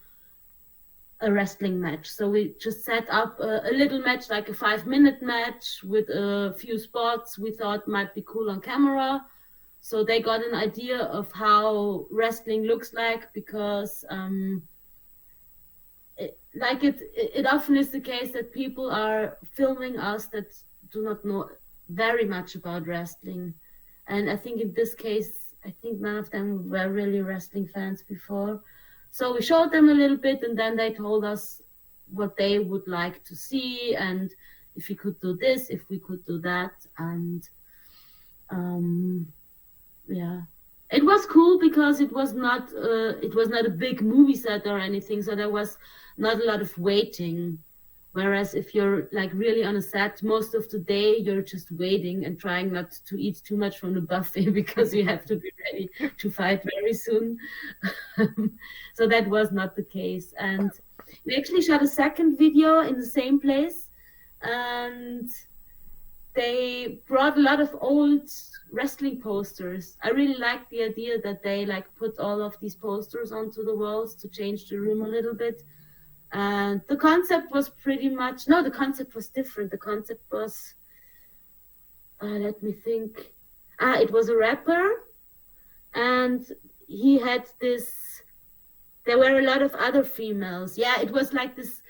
a wrestling match. So we just set up a little match, like a 5-minute match with a few spots we thought might be cool on camera. So they got an idea of how wrestling looks like, because like it often is the case that people are filming us that do not know very much about wrestling. And I think in this case, I think none of them were really wrestling fans before. So we showed them a little bit, and then they told us what they would like to see, and if we could do this, if we could do that. And yeah, it was cool because it was not a big movie set or anything, so there was not a lot of waiting. Whereas if you're like really on a set, most of the day you're just waiting and trying not to eat too much from the buffet because you have to be ready to fight very soon. So that was not the case. And we actually shot a second video in the same place, and they brought a lot of old wrestling posters. I really liked the idea that they like put all of these posters onto the walls to change the room a little bit. And the concept was the concept was different. The concept was, let me think. It was a rapper, and he had there were a lot of other females. Yeah, it was like this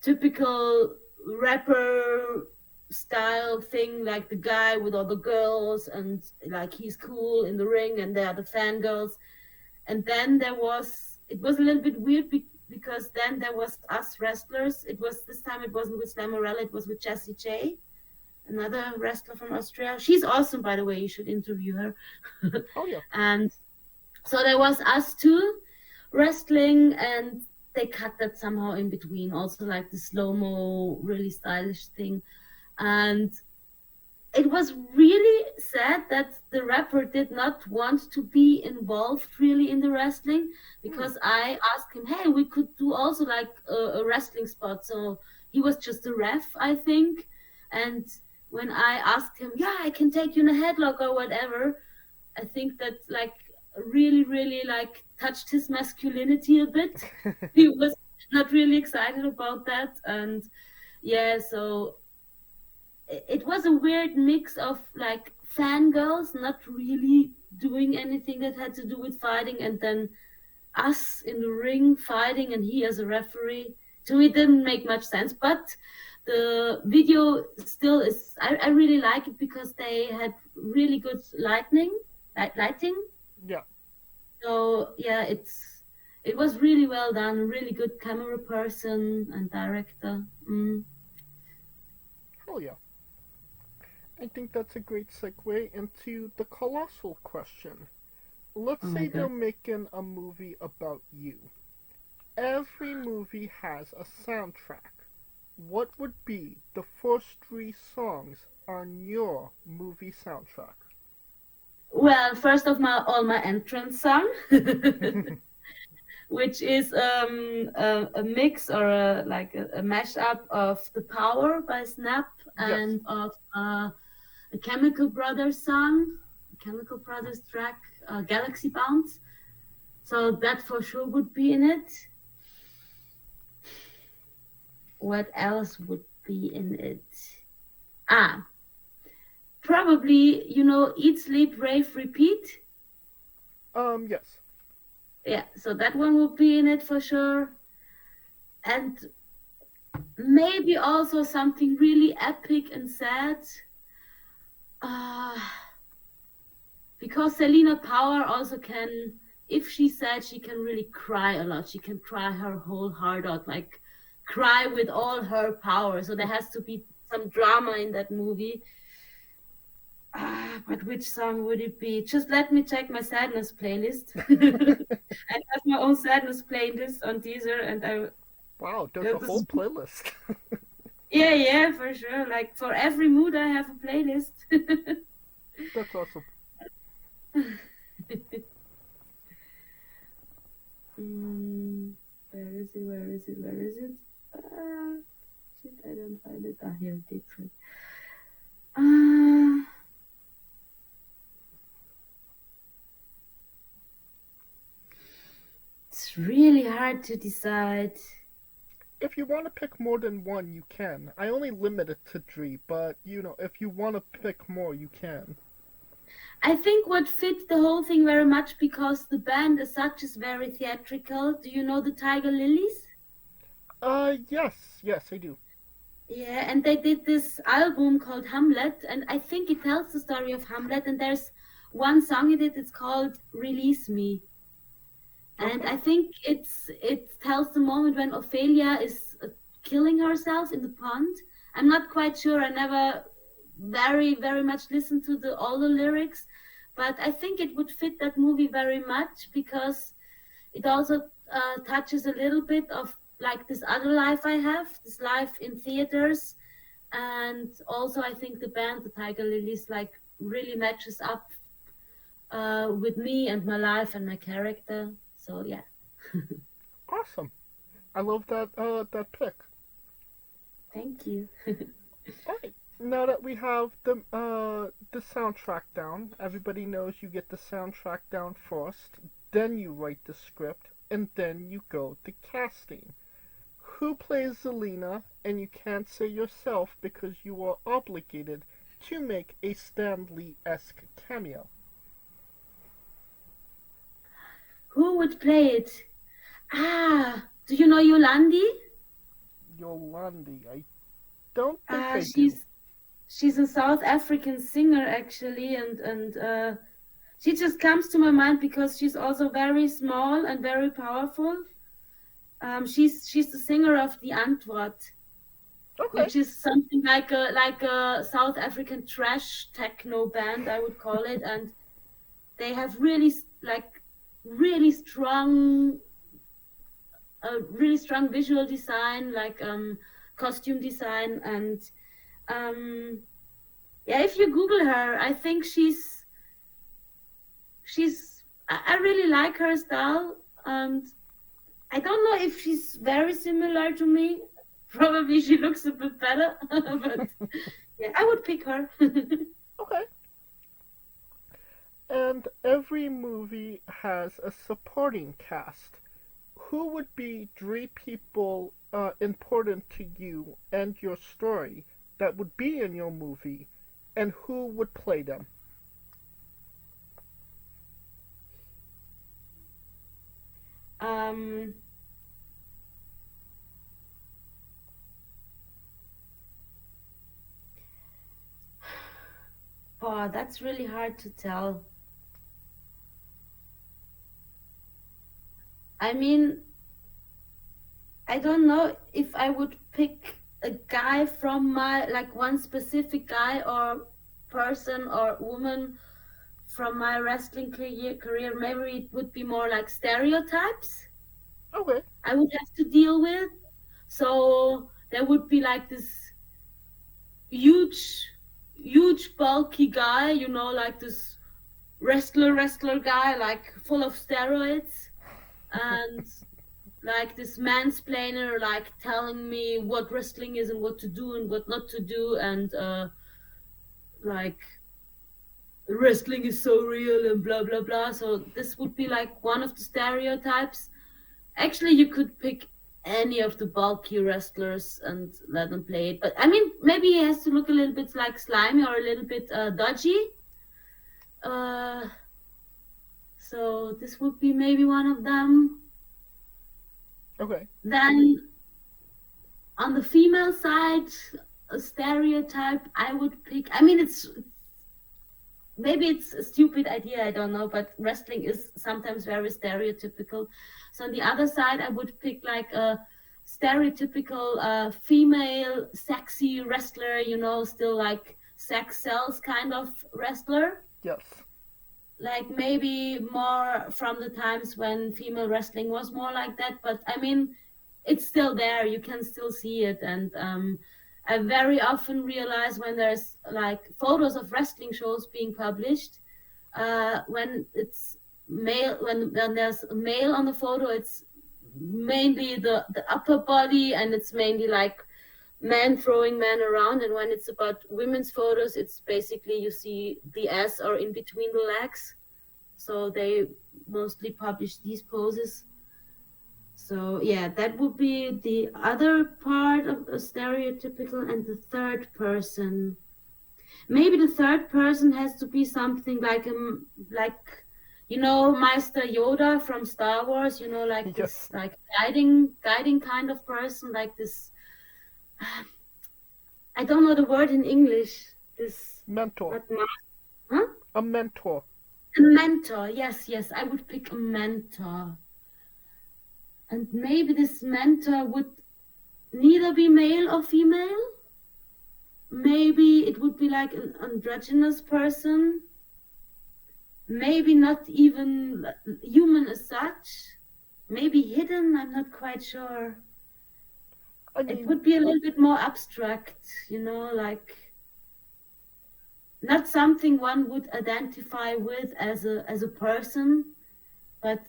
typical rapper style thing, like the guy with all the girls, and like he's cool in the ring, and there are the fangirls. And then it was a little bit weird because then there was us wrestlers. This time it wasn't with Slamorella, it was with Jessie J, another wrestler from Austria. She's awesome, by the way. You should interview her. Oh yeah. And so there was us two wrestling, and they cut that somehow in between, also like the slow-mo, really stylish thing. And it was really sad that the rapper did not want to be involved really in the wrestling, because I asked him, hey, we could do also like a wrestling spot. So he was just a ref, I think. And when I asked him, yeah, I can take you in a headlock or whatever, I think that like really, really like touched his masculinity a bit. He was not really excited about that. And yeah, so it was a weird mix of like fangirls not really doing anything that had to do with fighting, and then us in the ring fighting and he as a referee. To me, it didn't make much sense, but the video still is, I really like it because they had really good lighting. Yeah. So yeah, it was really well done, really good camera person and director. Oh yeah. I think that's a great segue into the colossal question. Let's say they're making a movie about you. Every movie has a soundtrack. What would be the first 3 songs on your movie soundtrack? Well, first of all, my entrance song, which is a mix or a mashup of The Power by Snap and of a Chemical Brothers song, Chemical Brothers track, Galaxy Bounce. So that for sure would be in it. What else would be in it? Probably, Eat, Sleep, Rave, Repeat. Yes. Yeah, so that one would be in it for sure. And maybe also something really epic and sad. Because Zelina Power also can, if she said, she can really cry a lot. She can cry her whole heart out, like cry with all her power. So there has to be some drama in that movie. But which song would it be? Just let me check my sadness playlist. I have my own sadness playlist on Deezer, and Wow, there's a whole playlist. Yeah, for sure. Like for every mood, I have a playlist. That's awesome. Where is it? Shit, I don't find it. Here it is. It's really hard to decide. If you want to pick more than one, you can. I only limit it to 3, but, if you want to pick more, you can. I think what fit the whole thing very much, because the band as such is very theatrical. Do you know the Tiger Lilies? Yes, I do. Yeah, and they did this album called Hamlet, and I think it tells the story of Hamlet. And there's one song in it. It's called "Release Me," and I think it tells the moment when Ophelia is killing herself in the pond. I'm not quite sure. I never very much listened to all the lyrics, but I think it would fit that movie very much because it also touches a little bit of like this other life I have, this life in theaters, and also I think the band, the Tiger Lilies, like really matches up with me and my life and my character. So yeah. Awesome. I love that pick. Thank you. Alright. Now that we have the soundtrack down, everybody knows you get the soundtrack down first, then you write the script, and then you go to casting. Who plays Zelina? And you can't say yourself because you are obligated to make a Stan Lee-esque cameo. Who would play it? Do you know Yolandi? Yolandi, I don't think I do. She's a South African singer actually, and she just comes to my mind because she's also very small and very powerful. She's the singer of The Antwoord, which is something like a South African trash techno band, I would call it, and they have really strong visual design, like costume design, and if you Google her, I think I really like her style, and I don't know if she's very similar to me. Probably she looks a bit better, but yeah, I would pick her. Okay. And every movie has a supporting cast. Who would be 3 people important to you and your story that would be in your movie, and who would play them? That's really hard to tell. I mean, I don't know if I would pick a guy from my, like one specific guy or person or woman from my wrestling career. Maybe it would be more like stereotypes. Okay. I would have to deal with. So there would be like this huge bulky guy, like this wrestler guy, like full of steroids, and like this mansplainer, like telling me what wrestling is and what to do and what not to do, and like wrestling is so real and blah blah blah. So this would be like one of the stereotypes. Actually, you could pick any of the bulky wrestlers and let them play it, but I mean, maybe he has to look a little bit like slimy or a little bit dodgy. So this would be maybe one of them. Okay. Then on the female side, a stereotype I would pick. I mean, maybe it's a stupid idea, I don't know, but wrestling is sometimes very stereotypical. So on the other side, I would pick like a stereotypical female sexy wrestler, still like sex sells kind of wrestler. Yes. Like maybe more from the times when female wrestling was more like that, but I mean, it's still there. You can still see it, and I very often realize when there's like photos of wrestling shows being published, when it's male, when there's a male on the photo, it's mainly the upper body, and it's mainly like men throwing men around, and when it's about women's photos, it's basically you see the ass or in between the legs. So they mostly publish these poses. So yeah, that would be the other part of a stereotypical. And the third person, maybe the third person has to be something like Master Yoda from Star Wars, like this, like guiding kind of person, like this. I don't know the word in English. This mentor. Huh? A mentor. A mentor. Yes, I would pick a mentor. And maybe this mentor would neither be male or female. Maybe it would be like an androgynous person. Maybe not even human as such. Maybe hidden, I'm not quite sure. It would be a little bit more abstract, like not something one would identify with as a person, but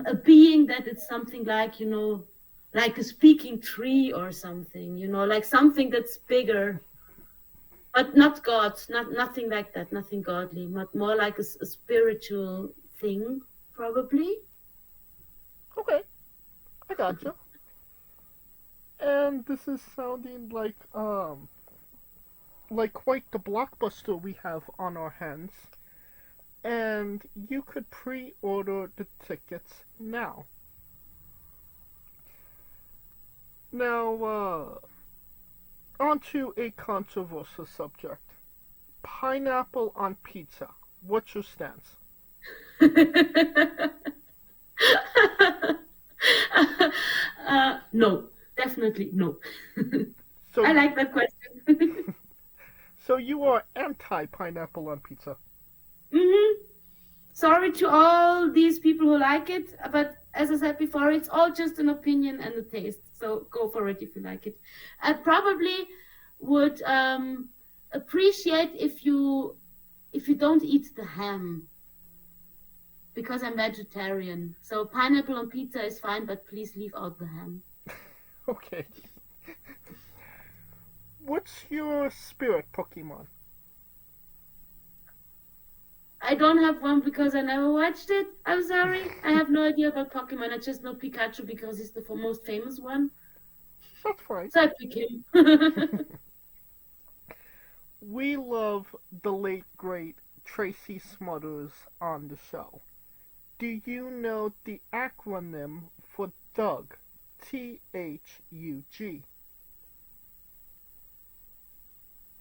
a being that it's something like, like a speaking tree or something, like something that's bigger, but not God, nothing like that, nothing godly, but more like a spiritual thing, probably. Okay, I gotcha. And this is sounding like quite the blockbuster we have on our hands. And you could pre-order the tickets now. Now, onto a controversial subject. Pineapple on pizza. What's your stance? No, definitely no. So I like that question. So you are anti-pineapple on pizza? Mm-hmm. Sorry to all these people who like it, but as I said before, it's all just an opinion and a taste. So go for it if you like it. I probably would appreciate if you don't eat the ham, because I'm vegetarian. So pineapple on pizza is fine, but please leave out the ham. Okay. What's your spirit Pokemon? I don't have one because I never watched it. I'm sorry. I have no idea about Pokemon. I just know Pikachu because he's the most famous one. That's fine. So I pick him. We love the late, great Tracy Smothers on the show. Do you know the acronym for Doug? THUG.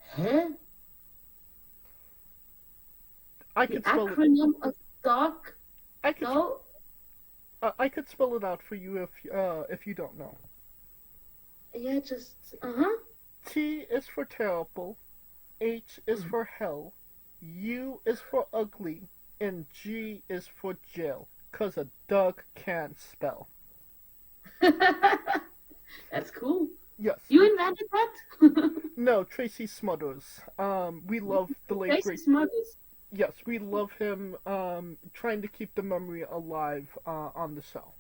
Huh? I could the spell acronym it. of dog? I could. No? I could spell it out for you if you don't know. Yeah, just T is for terrible, H is for hell, U is for ugly, and G is for jail. 'Cause a Doug can't spell. That's cool. Yes. You invented that? No, Tracy Smothers. We love the late Tracy great. Smothers. Yes, we love him. Trying to keep the memory alive on the show.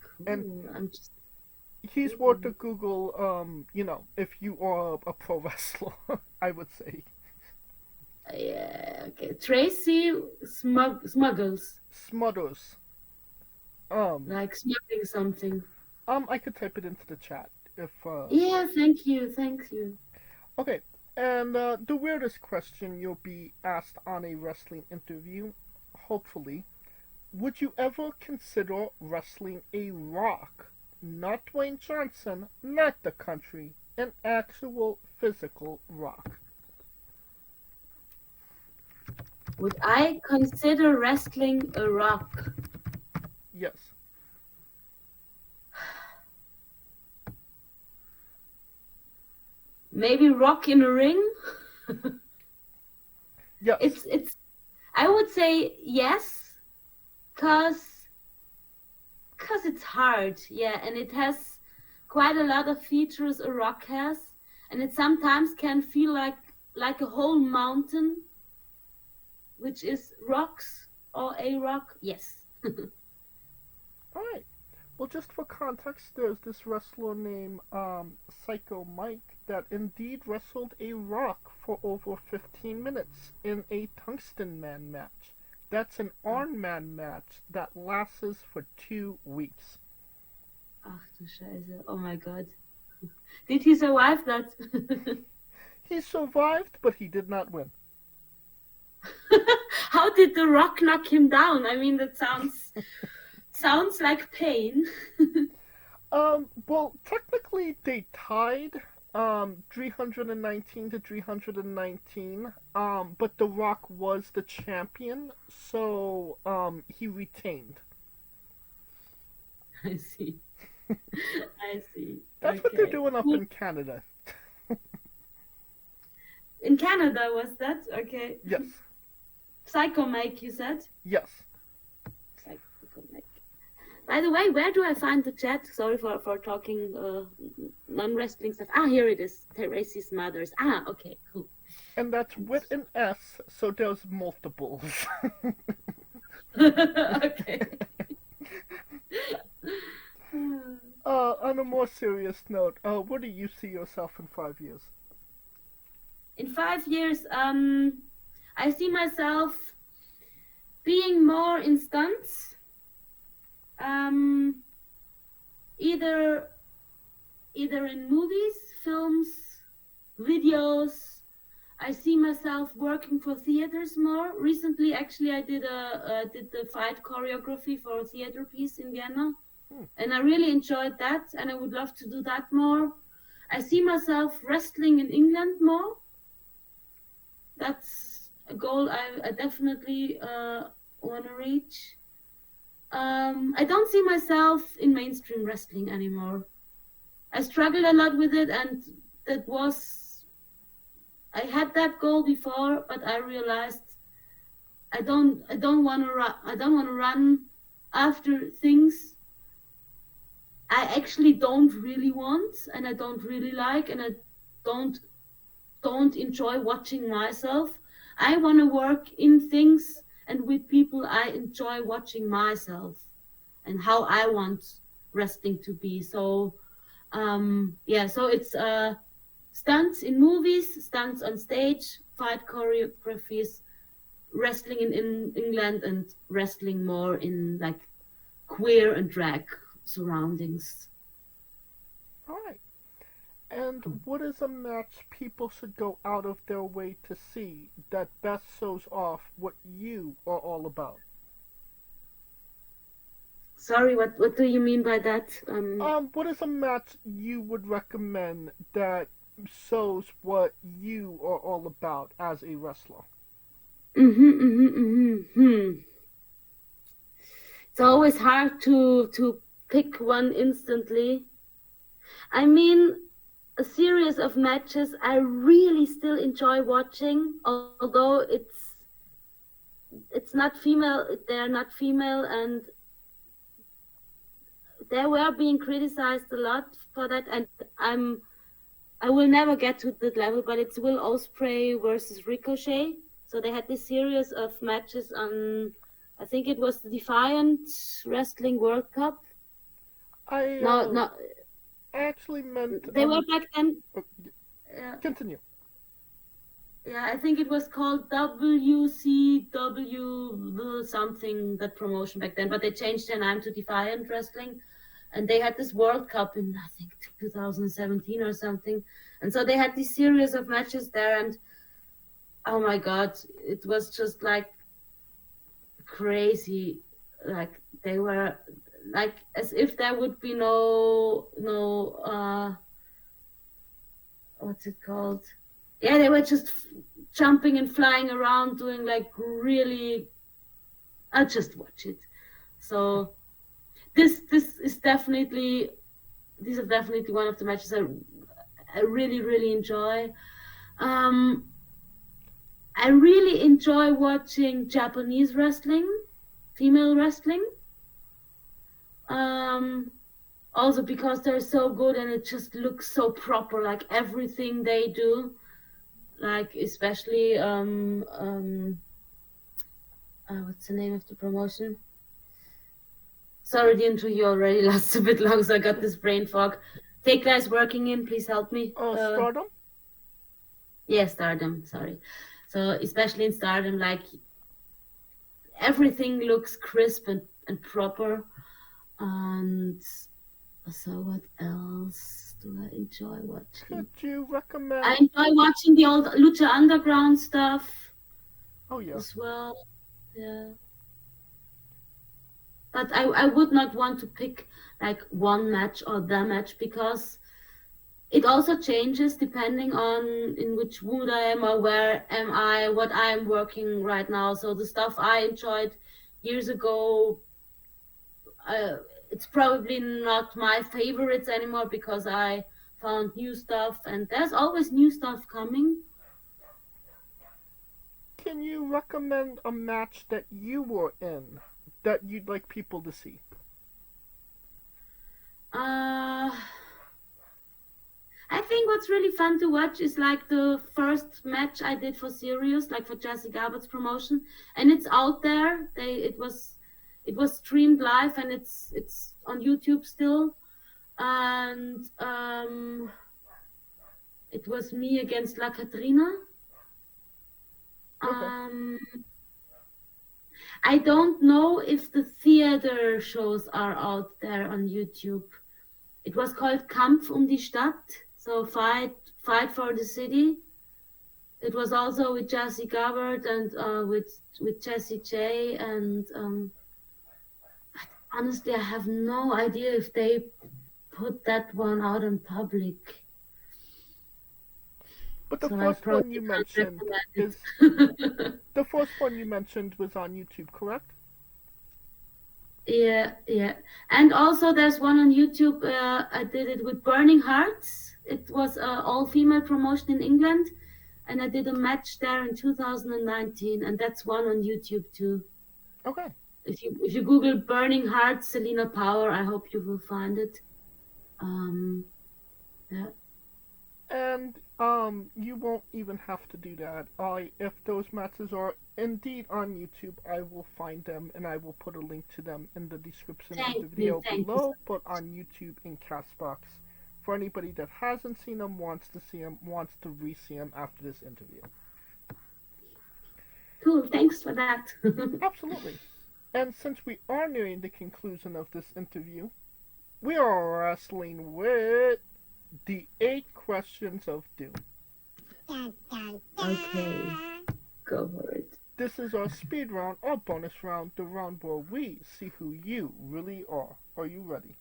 Cool. And he's worth a Google. If you are a pro wrestler, I would say. Yeah. Okay. Tracy Smuggles. Smothers. Like smuggling something. I could type it into the chat if. Yeah. Thank you. Okay. And the weirdest question you'll be asked on a wrestling interview, hopefully, would you ever consider wrestling a Rock? Not Dwayne Johnson, not the country, an actual physical Rock. Would I consider wrestling a Rock? Yes. Maybe Rock in a ring? Yes. It's I would say yes, cause it's hard, yeah, and it has quite a lot of features a rock has, and it sometimes can feel like a whole mountain, which is rocks or a rock. Yes. Alright. Well, just for context, there's this wrestler named Psycho Mike that indeed wrestled a Rock for over 15 minutes in a Tungsten Man match. That's an Iron Man match that lasts for 2 weeks. Ach du Scheiße. Oh my god. Did he survive that? He survived, but he did not win. How did The Rock knock him down? I mean, that sounds like pain. Well, technically they tied 319 to 319. But The Rock was the champion, so he retained. I see. I see. That's what they're doing up in Canada. In Canada, was that? Okay. Yes. Psycho Mike, you said? Yes. Psycho Mike. By the way, where do I find the chat? Sorry for talking non-wrestling stuff. Ah, here it is. Teresa's Mothers. Ah, okay, cool. And that's with an S, so there's multiples. Okay. On a more serious note, where do you see yourself in 5 years? In 5 years, I see myself being more in stunts. Either in movies, films, videos. I see myself working for theaters more. Recently, actually, I did the fight choreography for a theater piece in Vienna, and I really enjoyed that. And I would love to do that more. I see myself wrestling in England more. That's a goal I definitely want to reach. I don't see myself in mainstream wrestling anymore. I struggled a lot with it, and I had that goal before, but I realized I don't want to run after things I actually don't really want, and I don't really like, and I don't enjoy watching myself. I want to work in things and with people I enjoy watching myself and how I want wrestling to be. So, so it's stunts in movies, stunts on stage, fight choreographies, wrestling in England, and wrestling more in like queer and drag surroundings. All right. And what is a match people should go out of their way to see that best shows off what you are all about? Sorry, what do you mean by that? What is a match you would recommend that shows what you are all about as a wrestler? It's always hard to pick one instantly. I mean, a series of matches I really still enjoy watching, although it's not female. They're not female, and they were being criticized a lot for that. And I will never get to that level, but it's Will Ospreay versus Ricochet. So they had this series of matches on, I think it was the Defiant Wrestling World Cup. I actually meant... They were back then... Continue. Yeah, I think it was called WCW something, that promotion back then, but they changed their name to Defiant Wrestling. And they had this World Cup in, I think, 2017 or something. And so they had this series of matches there, and oh my God, it was just like crazy. Like they were like as if there would be no what's it called? Yeah, they were just jumping and flying around, doing like really. I'll just watch it. So these are definitely one of the matches I really, really enjoy. I really enjoy watching Japanese wrestling, female wrestling. Also because they're so good and it just looks so proper, like everything they do. Like especially what's the name of the promotion? Sorry, the interview already lasts a bit long, so I got this brain fog. Thekla is working in, please help me. Stardom? Yeah, Stardom, sorry. So especially in Stardom, like everything looks crisp and proper. And so what else do I enjoy watching? Could you recommend... I enjoy watching the old Lucha Underground stuff. Oh yeah. as well. Yeah. But I would not want to pick like one match or the match because it also changes depending on in which mood I am or where am I, what I am working right now. So the stuff I enjoyed years ago, it's probably not my favorites anymore because I found new stuff, and there's always new stuff coming. Can you recommend a match that you were in that you'd like people to see? I think what's really fun to watch is like the first match I did for Sirius, like for Jazzy Gabert's promotion, and it's out there. It was streamed live and it's on YouTube still, and it was me against La Katrina. I don't know if the theater shows are out there on YouTube. It was called Kampf um die Stadt, so fight for the city. It was also with Jazzy Gabert and with Jessie J, and honestly, I have no idea if they put that one out in public. But the first one you mentioned is the first one you mentioned was on YouTube, correct? Yeah. And also there's one on YouTube. I did it with Burning Hearts. It was an all-female promotion in England, and I did a match there in 2019, and that's one on YouTube too. Okay. If you Google Burning Hearts Zelina Power, I hope you will find it. Yeah. And you won't even have to do that. If those matches are indeed on YouTube, I will find them and I will put a link to them in the description of the video below, but on YouTube in Castbox. For anybody that hasn't seen them, wants to see them, wants to re-see them after this interview. Cool, thanks for that. Absolutely. And since we are nearing the conclusion of this interview, we are wrestling with the 8 questions of doom. Okay, go for it. This is our speed round, our bonus round, the round where we see who you really are. Are you ready?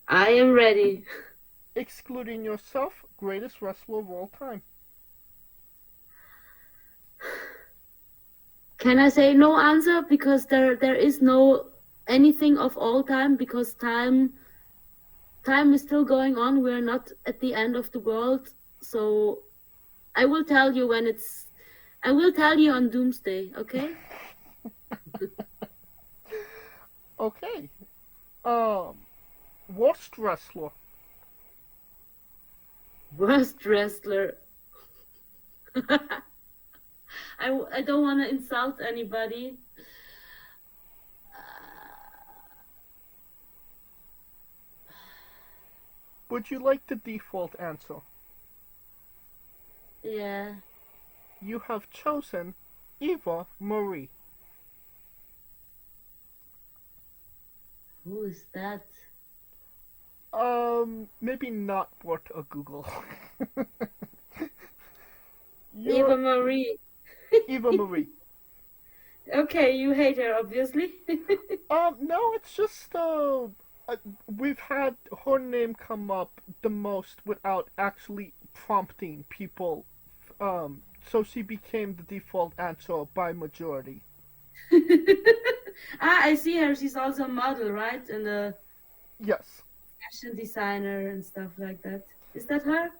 I am ready. Excluding yourself, greatest wrestler of all time. Can I say no answer? Because there is no anything of all time, because time is still going on. We're not at the end of the world. So I will tell you I will tell you on Doomsday, okay? Okay. Worst wrestler. Worst wrestler. I don't want to insult anybody. Would you like the default answer? Yeah. You have chosen Eva Marie. Who is that? Maybe not worth a Google. Eva Marie. Eva Marie. Okay, you hate her, obviously. No, it's just, we've had her name come up the most without actually prompting people, so she became the default answer by majority. I see her. She's also a model, right? And a Yes. fashion designer and stuff like that. Is that her?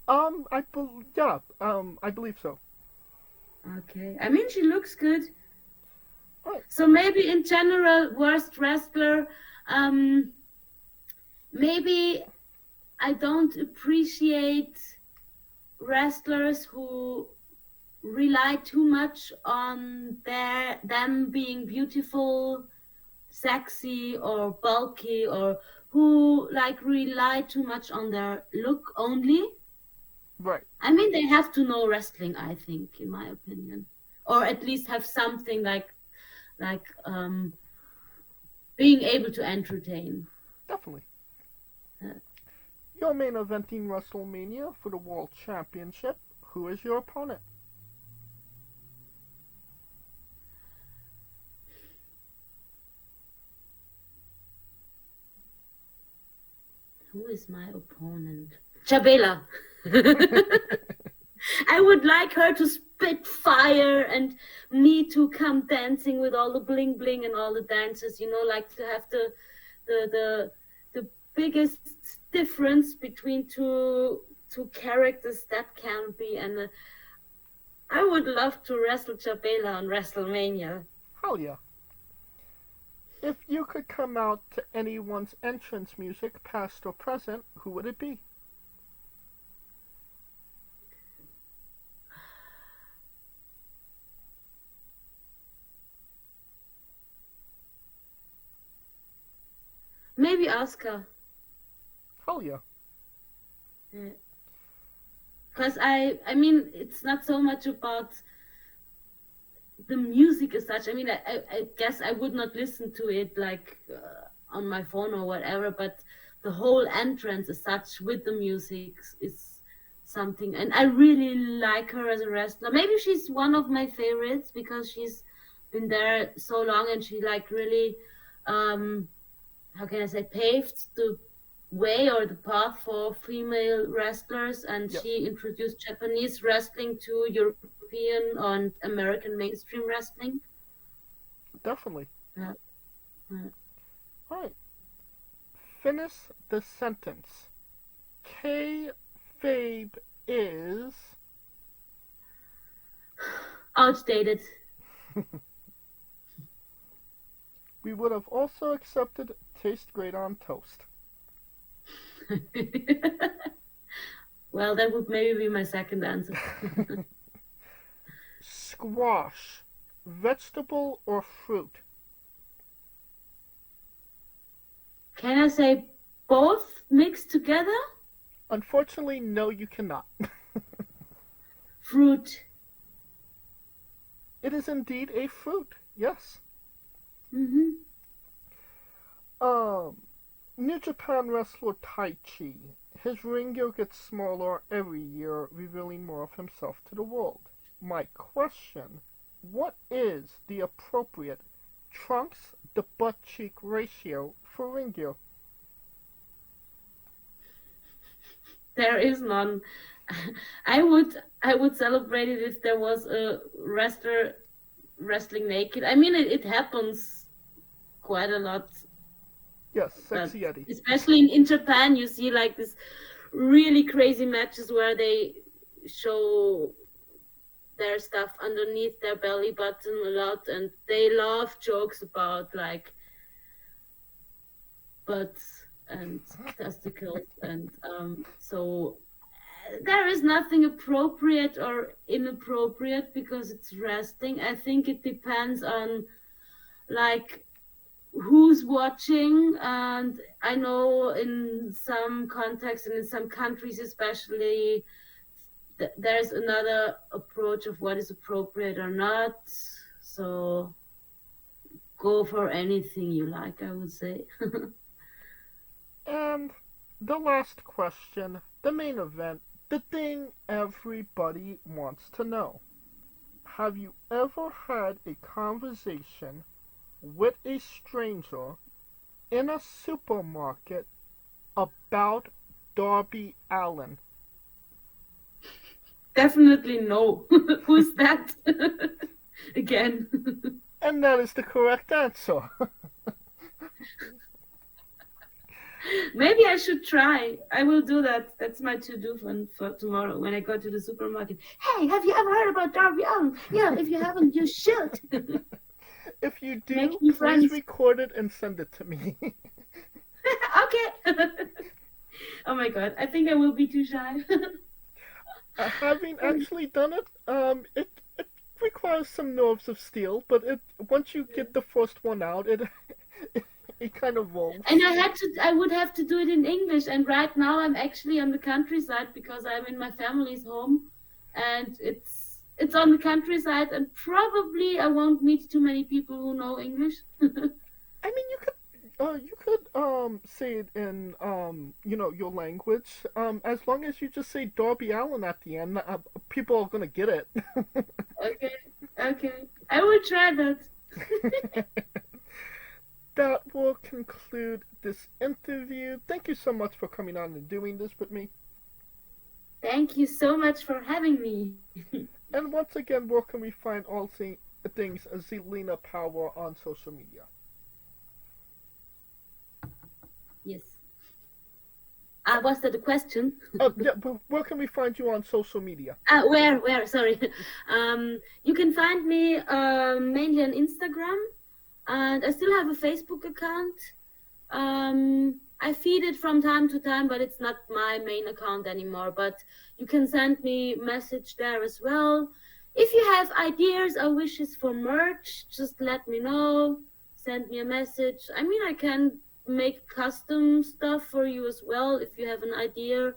I believe so. Okay. I mean, she looks good. Right. So maybe in general, worst wrestler, maybe I don't appreciate wrestlers who rely too much on them being beautiful, sexy, or bulky, or who like rely too much on their look only. Right. I mean, they have to know wrestling, I think, in my opinion, or at least have something like being able to entertain. Definitely. You're main eventing WrestleMania for the World Championship. Who is your opponent? is my opponent? Chabella. I would like her to spit fire and me to come dancing with all the bling bling and all the dances, like to have the biggest difference between two characters that can be. And I would love to wrestle Chabella on WrestleMania. Hell yeah. If you could come out to anyone's entrance music, past or present, who would it be? Maybe Asuka. Hell yeah. Because I mean, it's not so much about the music as such. I mean, I guess I would not listen to it like on my phone or whatever, but the whole entrance as such with the music is something. And I really like her as a wrestler. Maybe she's one of my favorites because she's been there so long and she like really, how can I say, paved the way or the path for female wrestlers, and she introduced Japanese wrestling to European and American mainstream wrestling. Definitely. Yeah. Right. Finish the sentence. Kayfabe is outdated. We would have also accepted taste great on toast. Well, that would maybe be my second answer. Squash, vegetable or fruit? Can I say both mixed together? Unfortunately, no, you cannot. Fruit. It is indeed a fruit, yes. Mm-hmm. New Japan wrestler Tai Chi. His ring gear gets smaller every year, revealing more of himself to the world. My question, what is the appropriate trunks to butt cheek ratio for ring gear? There is none. I would celebrate it if there was a wrestler wrestling naked. I mean, it happens quite a lot. Yes, Sexy Eddie. Especially in Japan, you see like this really crazy matches where they show their stuff underneath their belly button a lot, and they love jokes about like butts and testicles, and so there is nothing appropriate or inappropriate because it's wrestling. I think it depends on like who's watching, and I know in some contexts and in some countries especially there's another approach of what is appropriate or not, so go for anything you like, I would say. And the last question, the main event, the thing everybody wants to know. Have you ever had a conversation with a stranger in a supermarket about Darby Allin? Definitely no. Who's that? Again. And that is the correct answer. Maybe I should try. I will do that. That's my to-do for tomorrow when I go to the supermarket. Hey, have you ever heard about Darby Allin? Yeah, if you haven't, you should. If you do, please friends, record it and send it to me. Okay. Oh my god, I think I will be too shy. Having actually done it, it requires some nerves of steel, but once you get the first one out, it kind of rolls. And I would have to do it in English, and right now I'm actually on the countryside because I'm in my family's home, and it's on the countryside, and probably I won't meet too many people who know English. I mean, you could say it in your language. As long as you just say Darby Allin at the end, people are gonna get it. Okay, I will try that. That will conclude the this interview. Thank you so much for coming on and doing this with me. Thank you so much for having me. And once again, where can we find all things Zelina Power on social media? Yes. Was that a question? Yeah, but where can we find you on social media? Where? Sorry. You can find me mainly on Instagram, and I still have a Facebook account. I feed it from time to time, but it's not my main account anymore. But you can send me message there as well. If you have ideas or wishes for merch, just let me know. Send me a message. I mean, I can make custom stuff for you as well if you have an idea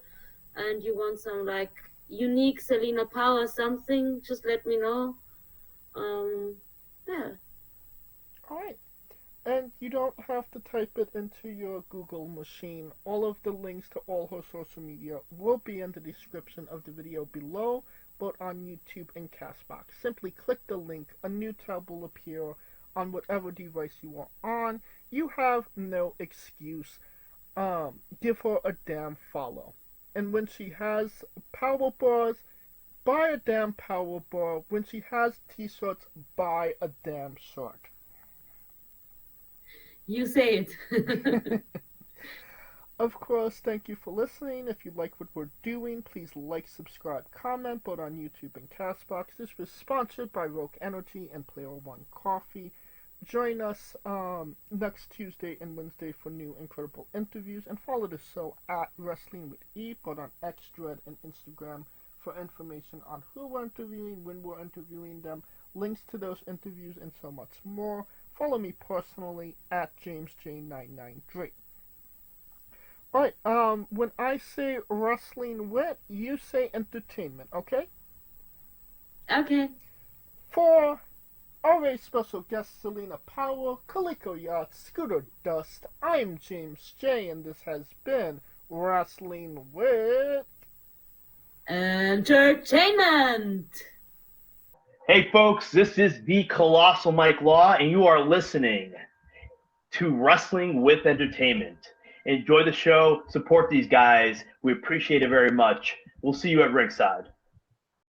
and you want some like unique Zelina Power something, just let me know. Yeah. All right. And you don't have to type it into your Google machine. All of the links to all her social media will be in the description of the video below, both on YouTube and Castbox. Simply click the link. A new tab will appear on whatever device you are on. You have no excuse. Give her a damn follow. And when she has power bars, buy a damn power bar. When she has t-shirts, buy a damn shirt. You say it. Of course, thank you for listening. If you like what we're doing, please like, subscribe, comment, both on YouTube and Castbox. This was sponsored by Rogue Energy and Player One Coffee. Join us next Tuesday and Wednesday for new incredible interviews, and follow the show at Wrestling with E, both on X, Thread, and Instagram for information on who we're interviewing, when we're interviewing them, links to those interviews, and so much more. Follow me personally at JamesJ993. Alright, when I say wrestling wit, you say entertainment, okay? Okay. For our very special guest, Zelina Power, Coleco Yacht, Scooter Dust, I'm James J, and this has been Wrestling with Entertainment! Hey folks, this is the Colossal Mike Law, and you are listening to Wrestling with Entertainment. Enjoy the show, support these guys. We appreciate it very much. We'll see you at ringside.